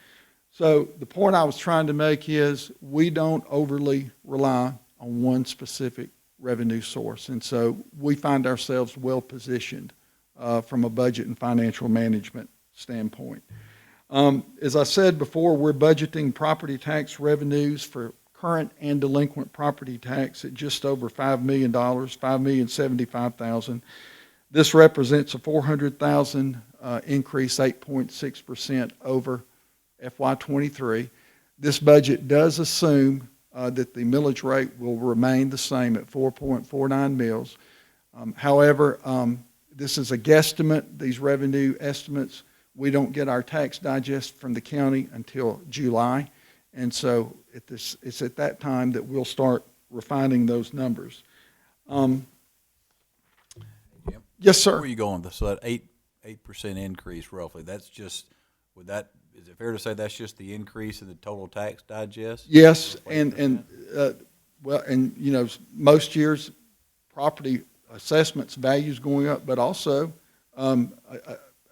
So the point I was trying to make is we don't overly rely on one specific revenue source. And so we find ourselves well positioned from a budget and financial management standpoint. As I said before, we're budgeting property tax revenues for current and delinquent property tax at just over $5 million, $5,075,000. This represents a $400,000 increase, 8.6% over FY23. This budget does assume that the millage rate will remain the same at 4.49 mills. However, this is a guesstimate, these revenue estimates. We don't get our tax digest from the county until July, and so it's at that time that we'll start refining those numbers. Yes, sir. Where are you going? So that 8% increase roughly, that's just, is it fair to say that's just the increase in the total tax digest? Yes, and you know, most years property assessments values going up, but also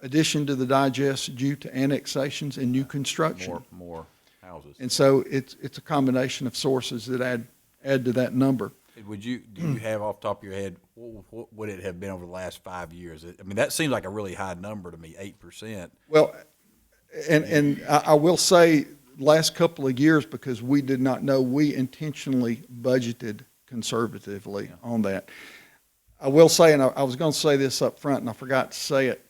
addition to the digest due to annexations and new construction. More houses. And so it's a combination of sources that add to that number. Do you have off the top of your head, what would it have been over the last 5 years? I mean, that seems like a really high number to me, 8%. Well, and I will say last couple of years, because we did not know, we intentionally budgeted conservatively on that. I will say, and I was going to say this up front, and I forgot to say it.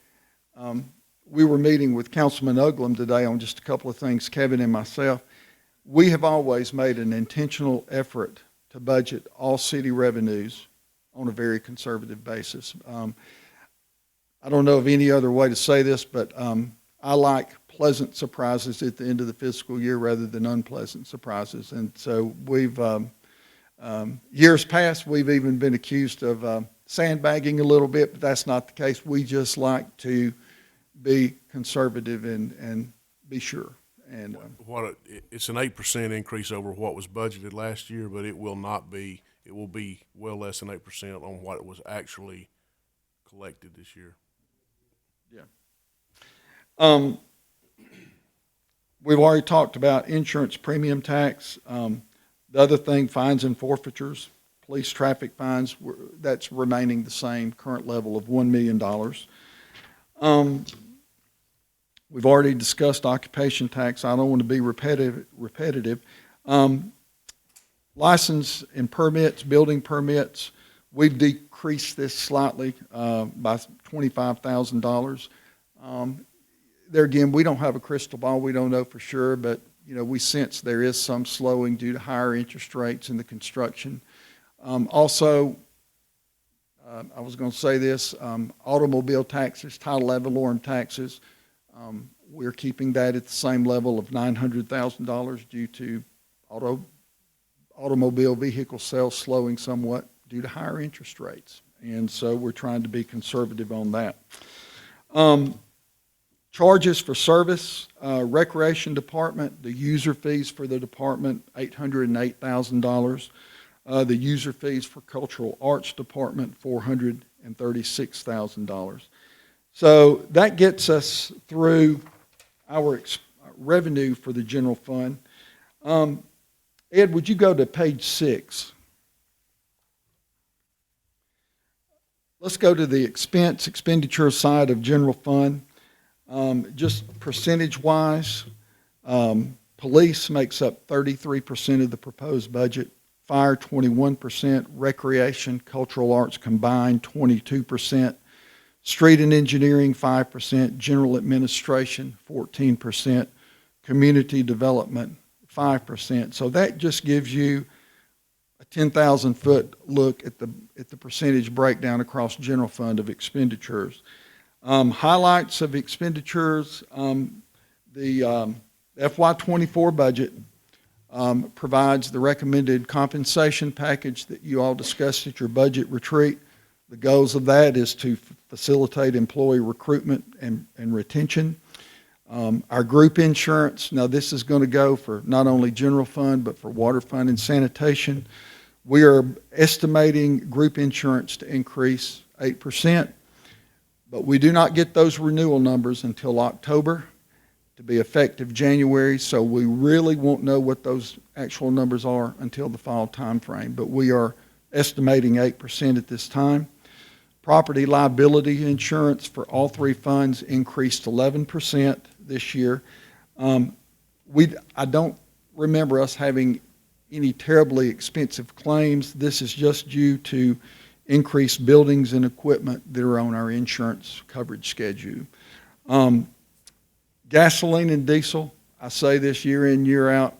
We were meeting with Councilman Uglum today on just a couple of things, Kevin and myself. We have always made an intentional effort to budget all city revenues on a very conservative basis. I don't know of any other way to say this, but I like pleasant surprises at the end of the fiscal year rather than unpleasant surprises. And so we've, years past, we've even been accused of sandbagging a little bit, but that's not the case. We just like to be conservative and be sure. And It's an 8% increase over what was budgeted last year, but it will not be, it will be well less than 8% on what was actually collected this year. yeah. We've already talked about insurance premium tax. The other thing, fines and forfeitures, police traffic fines, that's remaining the same, current level of $1 million. We've already discussed occupation tax. I don't want to be repetitive. License and permits, building permits, we've decreased this slightly by $25,000. There again, we don't have a crystal ball. We don't know for sure, but we sense there is some slowing due to higher interest rates in the construction. Also, I was going to say this, automobile taxes, title ad valorem taxes, we're keeping that at the same level of $900,000 due to automobile vehicle sales slowing somewhat due to higher interest rates. And so we're trying to be conservative on that. Charges for service, recreation department, the user fees for the department, $808,000. The user fees for cultural arts department, $436,000. So that gets us through our revenue for the general fund. Ed, would you go to page 6? Let's go to the expenditure side of general fund. Just percentage-wise, police makes up 33% of the proposed budget, fire 21%, recreation, cultural arts combined 22%, street and engineering 5%, general administration 14%, community development 5%. So that just gives you a 10,000-foot look at the percentage breakdown across general fund of expenditures. Highlights of expenditures, the FY24 budget provides the recommended compensation package that you all discussed at your budget retreat. The goals of that is to facilitate employee recruitment and retention. Our group insurance, now this is going to go for not only general fund but for water fund and sanitation. We are estimating group insurance to increase 8%. But we do not get those renewal numbers until October to be effective January, so we really won't know what those actual numbers are until the fall time frame. But we are estimating 8% at this time. Property liability insurance for all three funds increased 11% this year. I don't remember us having any terribly expensive claims. This is just due to increased buildings and equipment that are on our insurance coverage schedule. Gasoline and diesel, I say this year in, year out,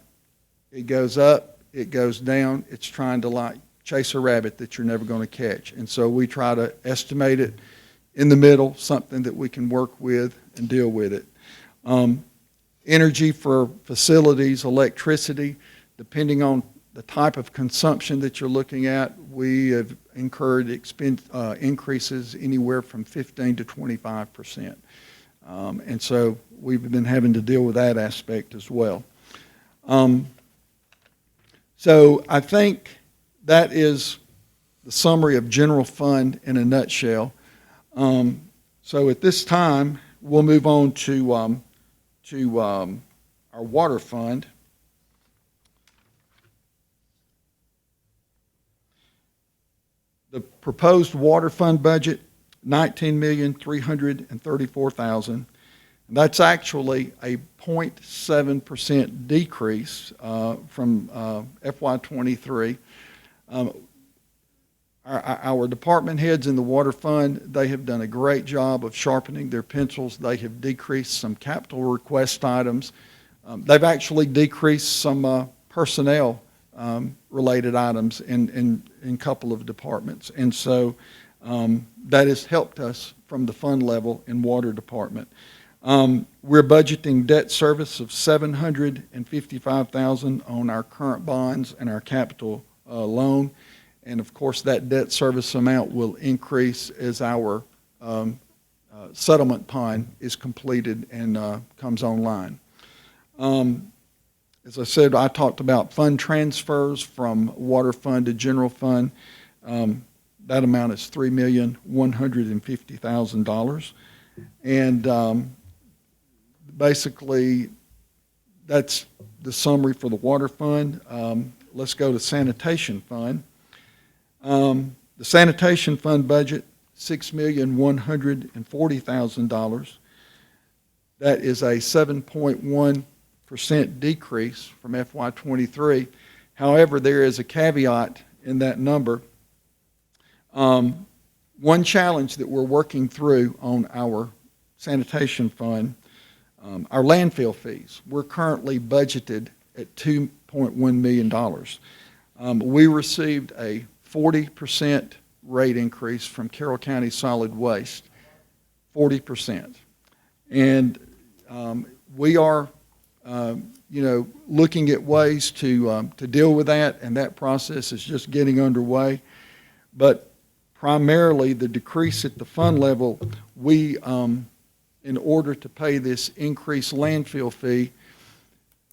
it goes up, it goes down. It's trying to chase a rabbit that you're never going to catch. And so we try to estimate it in the middle, something that we can work with and deal with it. Energy for facilities, electricity, depending on the type of consumption that you're looking at, we have incurred increases anywhere from 15 to 25%. And so we've been having to deal with that aspect as well. So I think that is the summary of general fund in a nutshell. So at this time, we'll move on to our water fund. The proposed water fund budget, $19,334,000. That's actually a 0.7% decrease from FY23. Our department heads in the water fund, they have done a great job of sharpening their pencils. They have decreased some capital request items. They've actually decreased some personnel related items in a couple of departments. And so that has helped us from the fund level in water department. We're budgeting debt service of $755,000 on our current bonds and our capital loan. And of course, that debt service amount will increase as our settlement pond is completed and comes online. As I said, I talked about fund transfers from water fund to general fund. That amount is $3,150,000. And basically, that's the summary for the water fund. Let's go to sanitation fund. The sanitation fund budget, $6,140,000. That is a 7.1% decrease from FY23. However, there is a caveat in that number. One challenge that we're working through on our sanitation fund, our landfill fees. We're currently budgeted at $2.1 million. We received a 40% rate increase from Carroll County Solid Waste, 40%. And we are, looking at ways to deal with that, and that process is just getting underway. But primarily, the decrease at the fund level, we, in order to pay this increased landfill fee,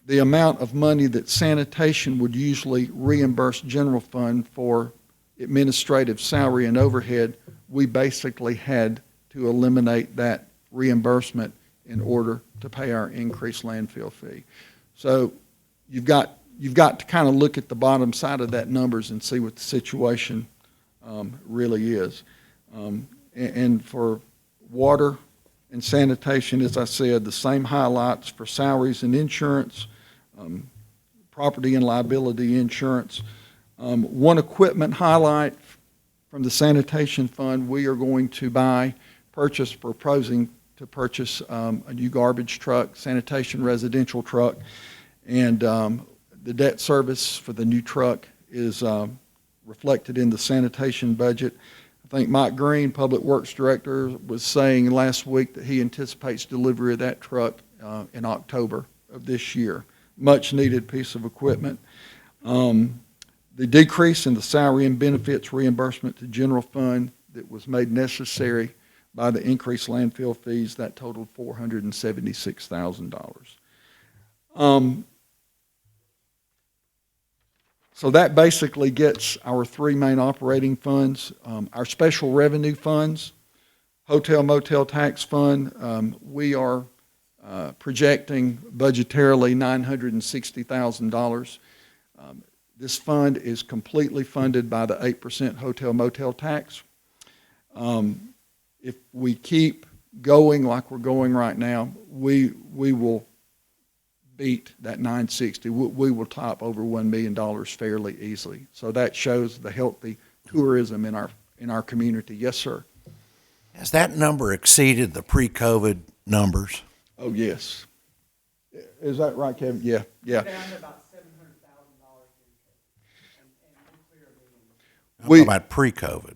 the amount of money that sanitation would usually reimburse general fund for administrative salary and overhead, we basically had to eliminate that reimbursement in order to pay our increased landfill fee. So you've got to kind of look at the bottom side of that numbers and see what the situation really is. And for water and sanitation, as I said, the same highlights for salaries and insurance, property and liability insurance. One equipment highlight from the sanitation fund, we are going to proposing to purchase a new garbage truck, sanitation residential truck, and the debt service for the new truck is reflected in the sanitation budget. I think Mike Green, Public Works Director, was saying last week that he anticipates delivery of that truck in October of this year. Much needed piece of equipment. The decrease in the salary and benefits reimbursement to general fund that was made necessary by the increased landfill fees, that totaled $476,000. So that basically gets our three main operating funds. Our special revenue funds, hotel motel tax fund, we are projecting budgetarily $960,000. This fund is completely funded by the 8% hotel motel tax. If we keep going like we're going right now, we will beat that 960. We will top over $1 million fairly easily. So that shows the healthy tourism in our community. Yes, sir. Has that number exceeded the pre-COVID numbers? Oh, yes. Is that right, Kevin? Yeah. Down to about $700,000. I'm talking about pre-COVID.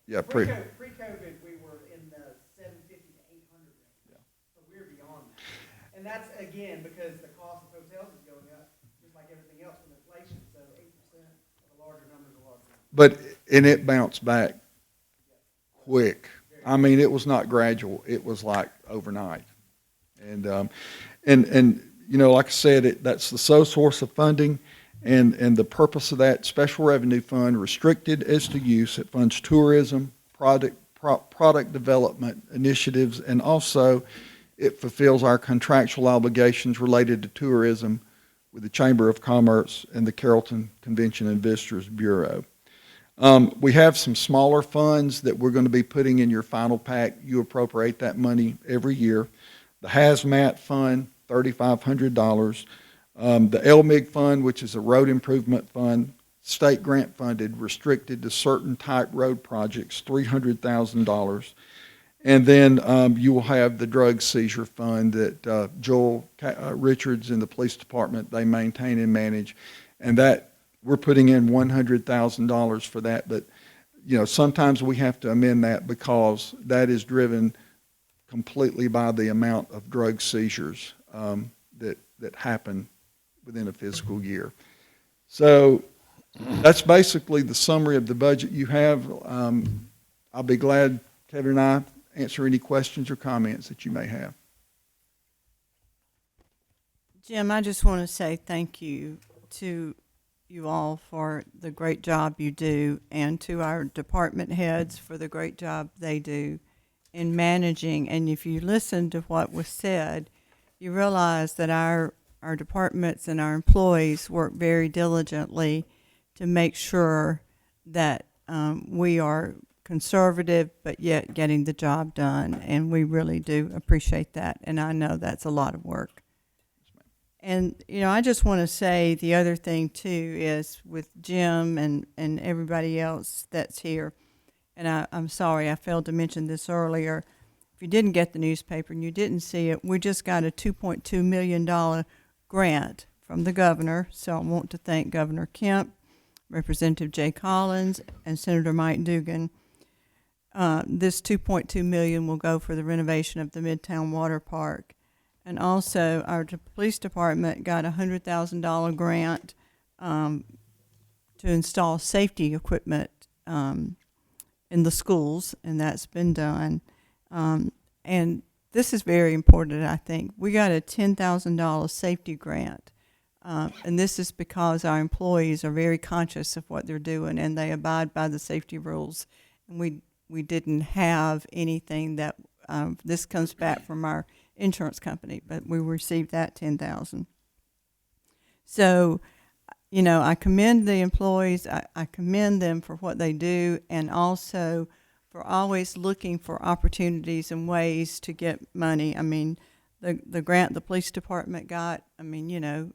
Yeah, Pre-COVID, we were in the 750 to 800 range. Yeah. So we're beyond that. And that's, again, because the cost of hotels is going up, just like everything else with inflation. So 8% of a larger number is a larger number. And it bounced back quick. I mean, it was not gradual. It was like overnight. And like I said, that's the sole source of funding. And the purpose of that special revenue fund, restricted as to use, it funds tourism, product development initiatives, and also it fulfills our contractual obligations related to tourism with the Chamber of Commerce and the Carrollton Convention and Visitors Bureau. We have some smaller funds that we're going to be putting in your final pack. You appropriate that money every year. The Hazmat Fund, $3,500. The LMIG Fund, which is a road improvement fund, state grant funded, restricted to certain type road projects, $300,000. And then you will have the drug seizure fund that Joel Richards and the police department, they maintain and manage. And that we're putting in $100,000 for that. But, sometimes we have to amend that because that is driven completely by the amount of drug seizures that happen within a fiscal year. So that's basically the summary of the budget you have. I'll be glad, Kevin and I, answer any questions or comments that you may have. Jim, I just want to say thank you to you all for the great job you do, and to our department heads for the great job they do in managing. And if you listen to what was said, you realize that our departments and our employees work very diligently to make sure that we are conservative but yet getting the job done. And we really do appreciate that. And I know that's a lot of work. And, you know, I just want to say the other thing, too, is with Jim and everybody else that's here, and I'm sorry, I failed to mention this earlier. If you didn't get the newspaper and you didn't see it, we just got a $2.2 million grant from the governor. So I want to thank Governor Kemp, Representative Jay Collins, and Senator Mike Dugan. This $2.2 million will go for the renovation of the Midtown Water Park. And also, our police department got a $100,000 grant to install safety equipment in the schools, and that's been done. And this is very important, I think. We got a $10,000 safety grant, and this is because our employees are very conscious of what they're doing, and they abide by the safety rules. And we didn't have anything that this comes back from our insurance company, but we received that $10,000. So, you know, I commend the employees. I commend them for what they do, and also for always looking for opportunities and ways to get money. I mean, the grant the police department got, I mean, you know,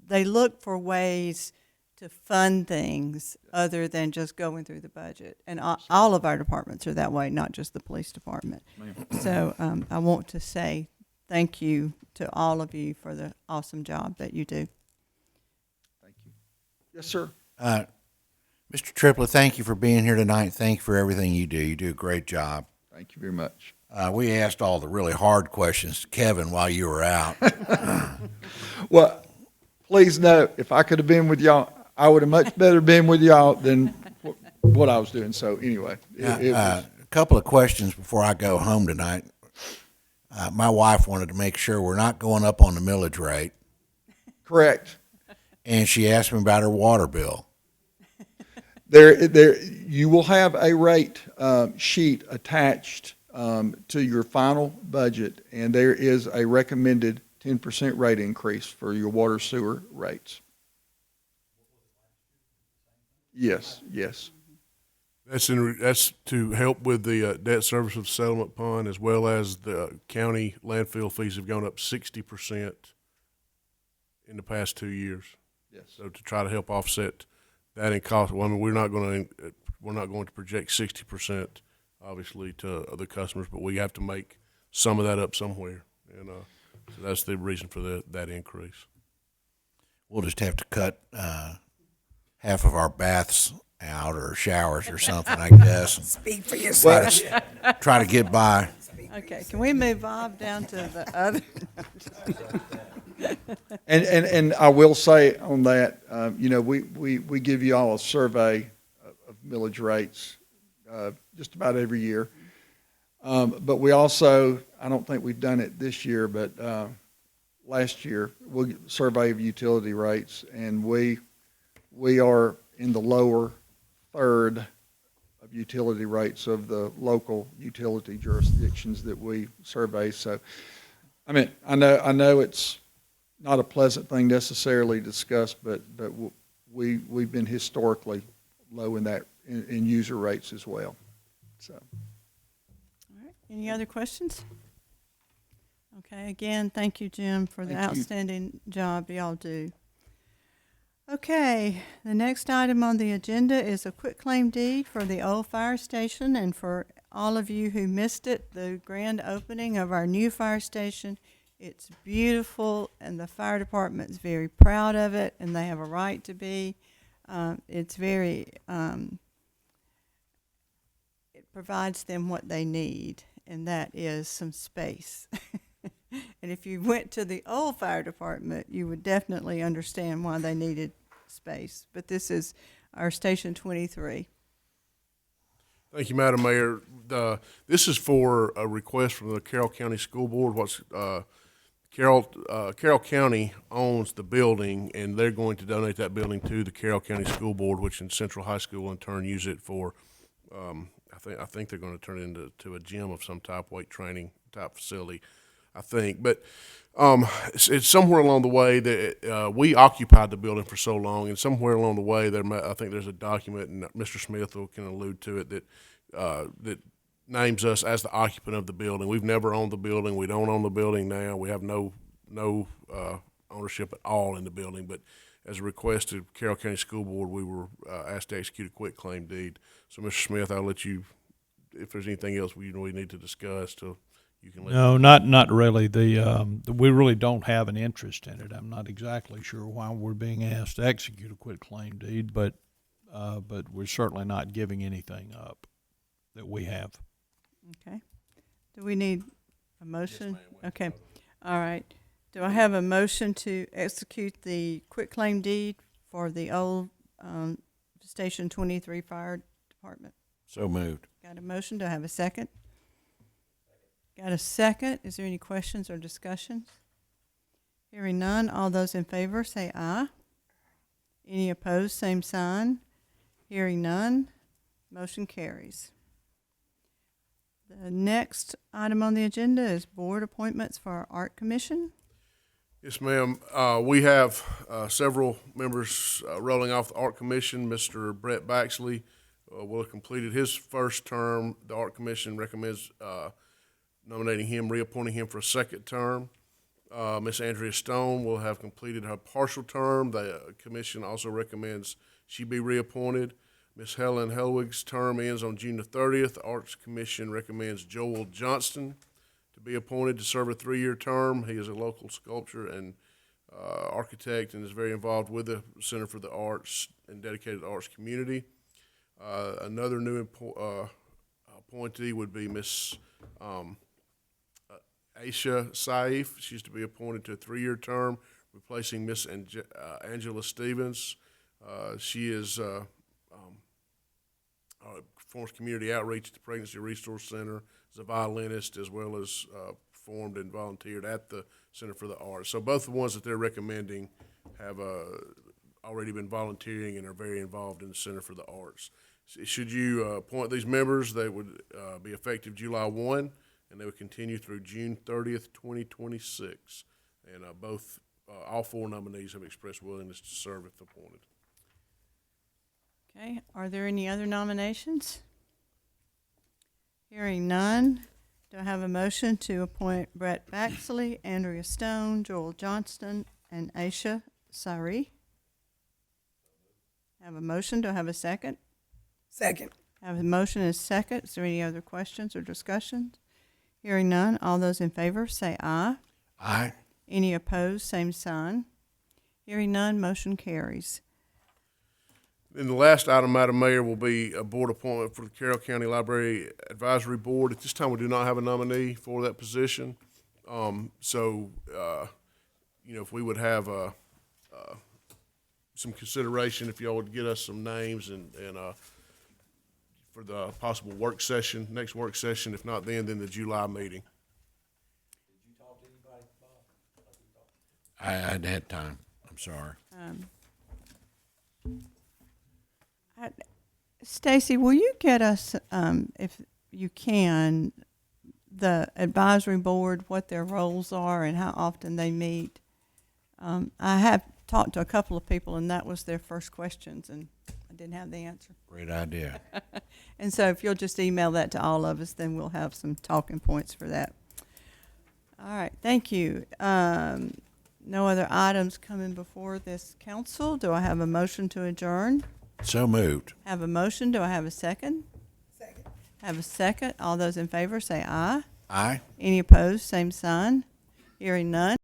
they look for ways to fund things other than just going through the budget. And all of our departments are that way, not just the police department. So I want to say thank you to all of you for the awesome job that you do. Thank you. Yes, sir. Mr. Triplett, thank you for being here tonight. Thank you for everything you do. You do a great job. Thank you very much. We asked all the really hard questions to Kevin while you were out. Well, please note, if I could have been with y'all, I would have much better been with y'all than what I was doing. So anyway, it was. A couple of questions before I go home tonight. My wife wanted to make sure we're not going up on the millage rate, Correct. and she asked me about her water bill. You will have a rate sheet attached to your final budget, and there is a recommended 10% rate increase for your water sewer rates. Yes, yes. That's to help with the debt service of settlement fund, as well as the county landfill fees have gone up 60% in the past 2 years. Yes. So to try to help offset that in cost, well, I mean, we're not going to project 60%, obviously, to other customers, but we have to make some of that up somewhere, and so that's the reason for that increase. We'll just have to cut half of our baths out or showers or something, I guess. And Speak for yourself. try to get by. Okay, can we move Bob down to the other? And I will say on that, you know, we give you all a survey of millage rates just about every year. But we also, I don't think we've done it this year, but last year, we'll get a survey of utility rates, and we are in the lower third of utility rates of the local utility jurisdictions that we survey. So, I mean, I know it's not a pleasant thing necessarily to discuss, but we've been historically low in user rates as well. So. All right, any other questions? Okay, again, thank you, Jim, for the outstanding job y'all do. Okay, the next item on the agenda is a quitclaim deed for the old fire station, and for all of you who missed it, the grand opening of our new fire station. It's beautiful, and the fire department is very proud of it, and they have a right to be. It's very, it provides them what they need, and that is some space. And if you went to the old fire department, you would definitely understand why they needed space. But this is our Station 23. Thank you, Madam Mayor. This is for a request from the Carroll County School Board. Carroll County owns the building, and they're going to donate that building to the Carroll County School Board, which in Central High School in turn use it for, I think they're going to turn it into a gym of some type, weight training type facility, I think. But it's somewhere along the way that we occupied the building for so long, and somewhere along the way I think there's a document, and Mr. Smith can allude to it, that names us as the occupant of the building. We've never owned the building. We don't own the building now. We have no ownership at all in the building. But as a request to Carroll County School Board, we were asked to execute a quit claim deed. So, Mr. Smith, I'll let you, if there's anything else we need to discuss, till you can let No, not really. We really don't have an interest in it. I'm not exactly sure why we're being asked to execute a quit claim deed, but we're certainly not giving anything up that we have. Okay. Do we need a motion? Okay. All right. Do I have a motion to execute the quitclaim deed for the old Station 23 Fire Department? So moved. Got a motion? Do I have a second? Got a second? Is there any questions or discussions? Hearing none, all those in favor say aye. Any opposed, same sign. Hearing none, motion carries. The next item on the agenda is board appointments for our Art Commission. Yes, ma'am. We have several members rolling off the Art Commission. Mr. Brett Baxley will have completed his first term. The Art Commission recommends nominating him, reappointing him for a second term. Miss Andrea Stone will have completed her partial term. The commission also recommends she be reappointed. Miss Helen Helwig's term ends on June the 30th. The Arts Commission recommends Joel Johnston to be appointed to serve a 3-year term. He is a local sculptor and architect and is very involved with the Center for the Arts and dedicated to the arts community. Another new appointee would be Miss Aisha Saif. She's to be appointed to a 3-year term, replacing Miss Angela Stevens. She is performs community outreach at the Pregnancy Resource Center, is a violinist, as well as performed and volunteered at the Center for the Arts. So both the ones that they're recommending have already been volunteering and are very involved in the Center for the Arts. Should you appoint these members, they would be effective July 1, and they would continue through June 30th, 2026. And all 4 nominees have expressed willingness to serve if appointed. Okay, are there any other nominations? Hearing none, do I have a motion to appoint Brett Baxley, Andrea Stone, Joel Johnston, and Aisha Sari? Have a motion, do I have a second? Second. Have a motion and a second. Is there any other questions or discussions? Hearing none, all those in favor say aye. Aye. Any opposed, same sign. Hearing none, motion carries. Then the last item, Madam Mayor, will be a board appointment for the Carroll County Library Advisory Board. At this time, we do not have a nominee for that position. If we would have some consideration, if y'all would get us some names and for the possible work session, next work session. If not then the July meeting. Did you talk to anybody, Bob? I hadn't had time. I'm sorry. Stacy, will you get us, if you can, the advisory board, what their roles are and how often they meet? I have talked to a couple of people, and that was their first questions, and I didn't have the answer. Great idea. And so if you'll just email that to all of us, then we'll have some talking points for that. All right, thank you. No other items coming before this council. Do I have a motion to adjourn? So moved. Have a motion. Do I have a second? Second. Have a second. All those in favor say aye. Aye. Any opposed, same sign. Hearing none.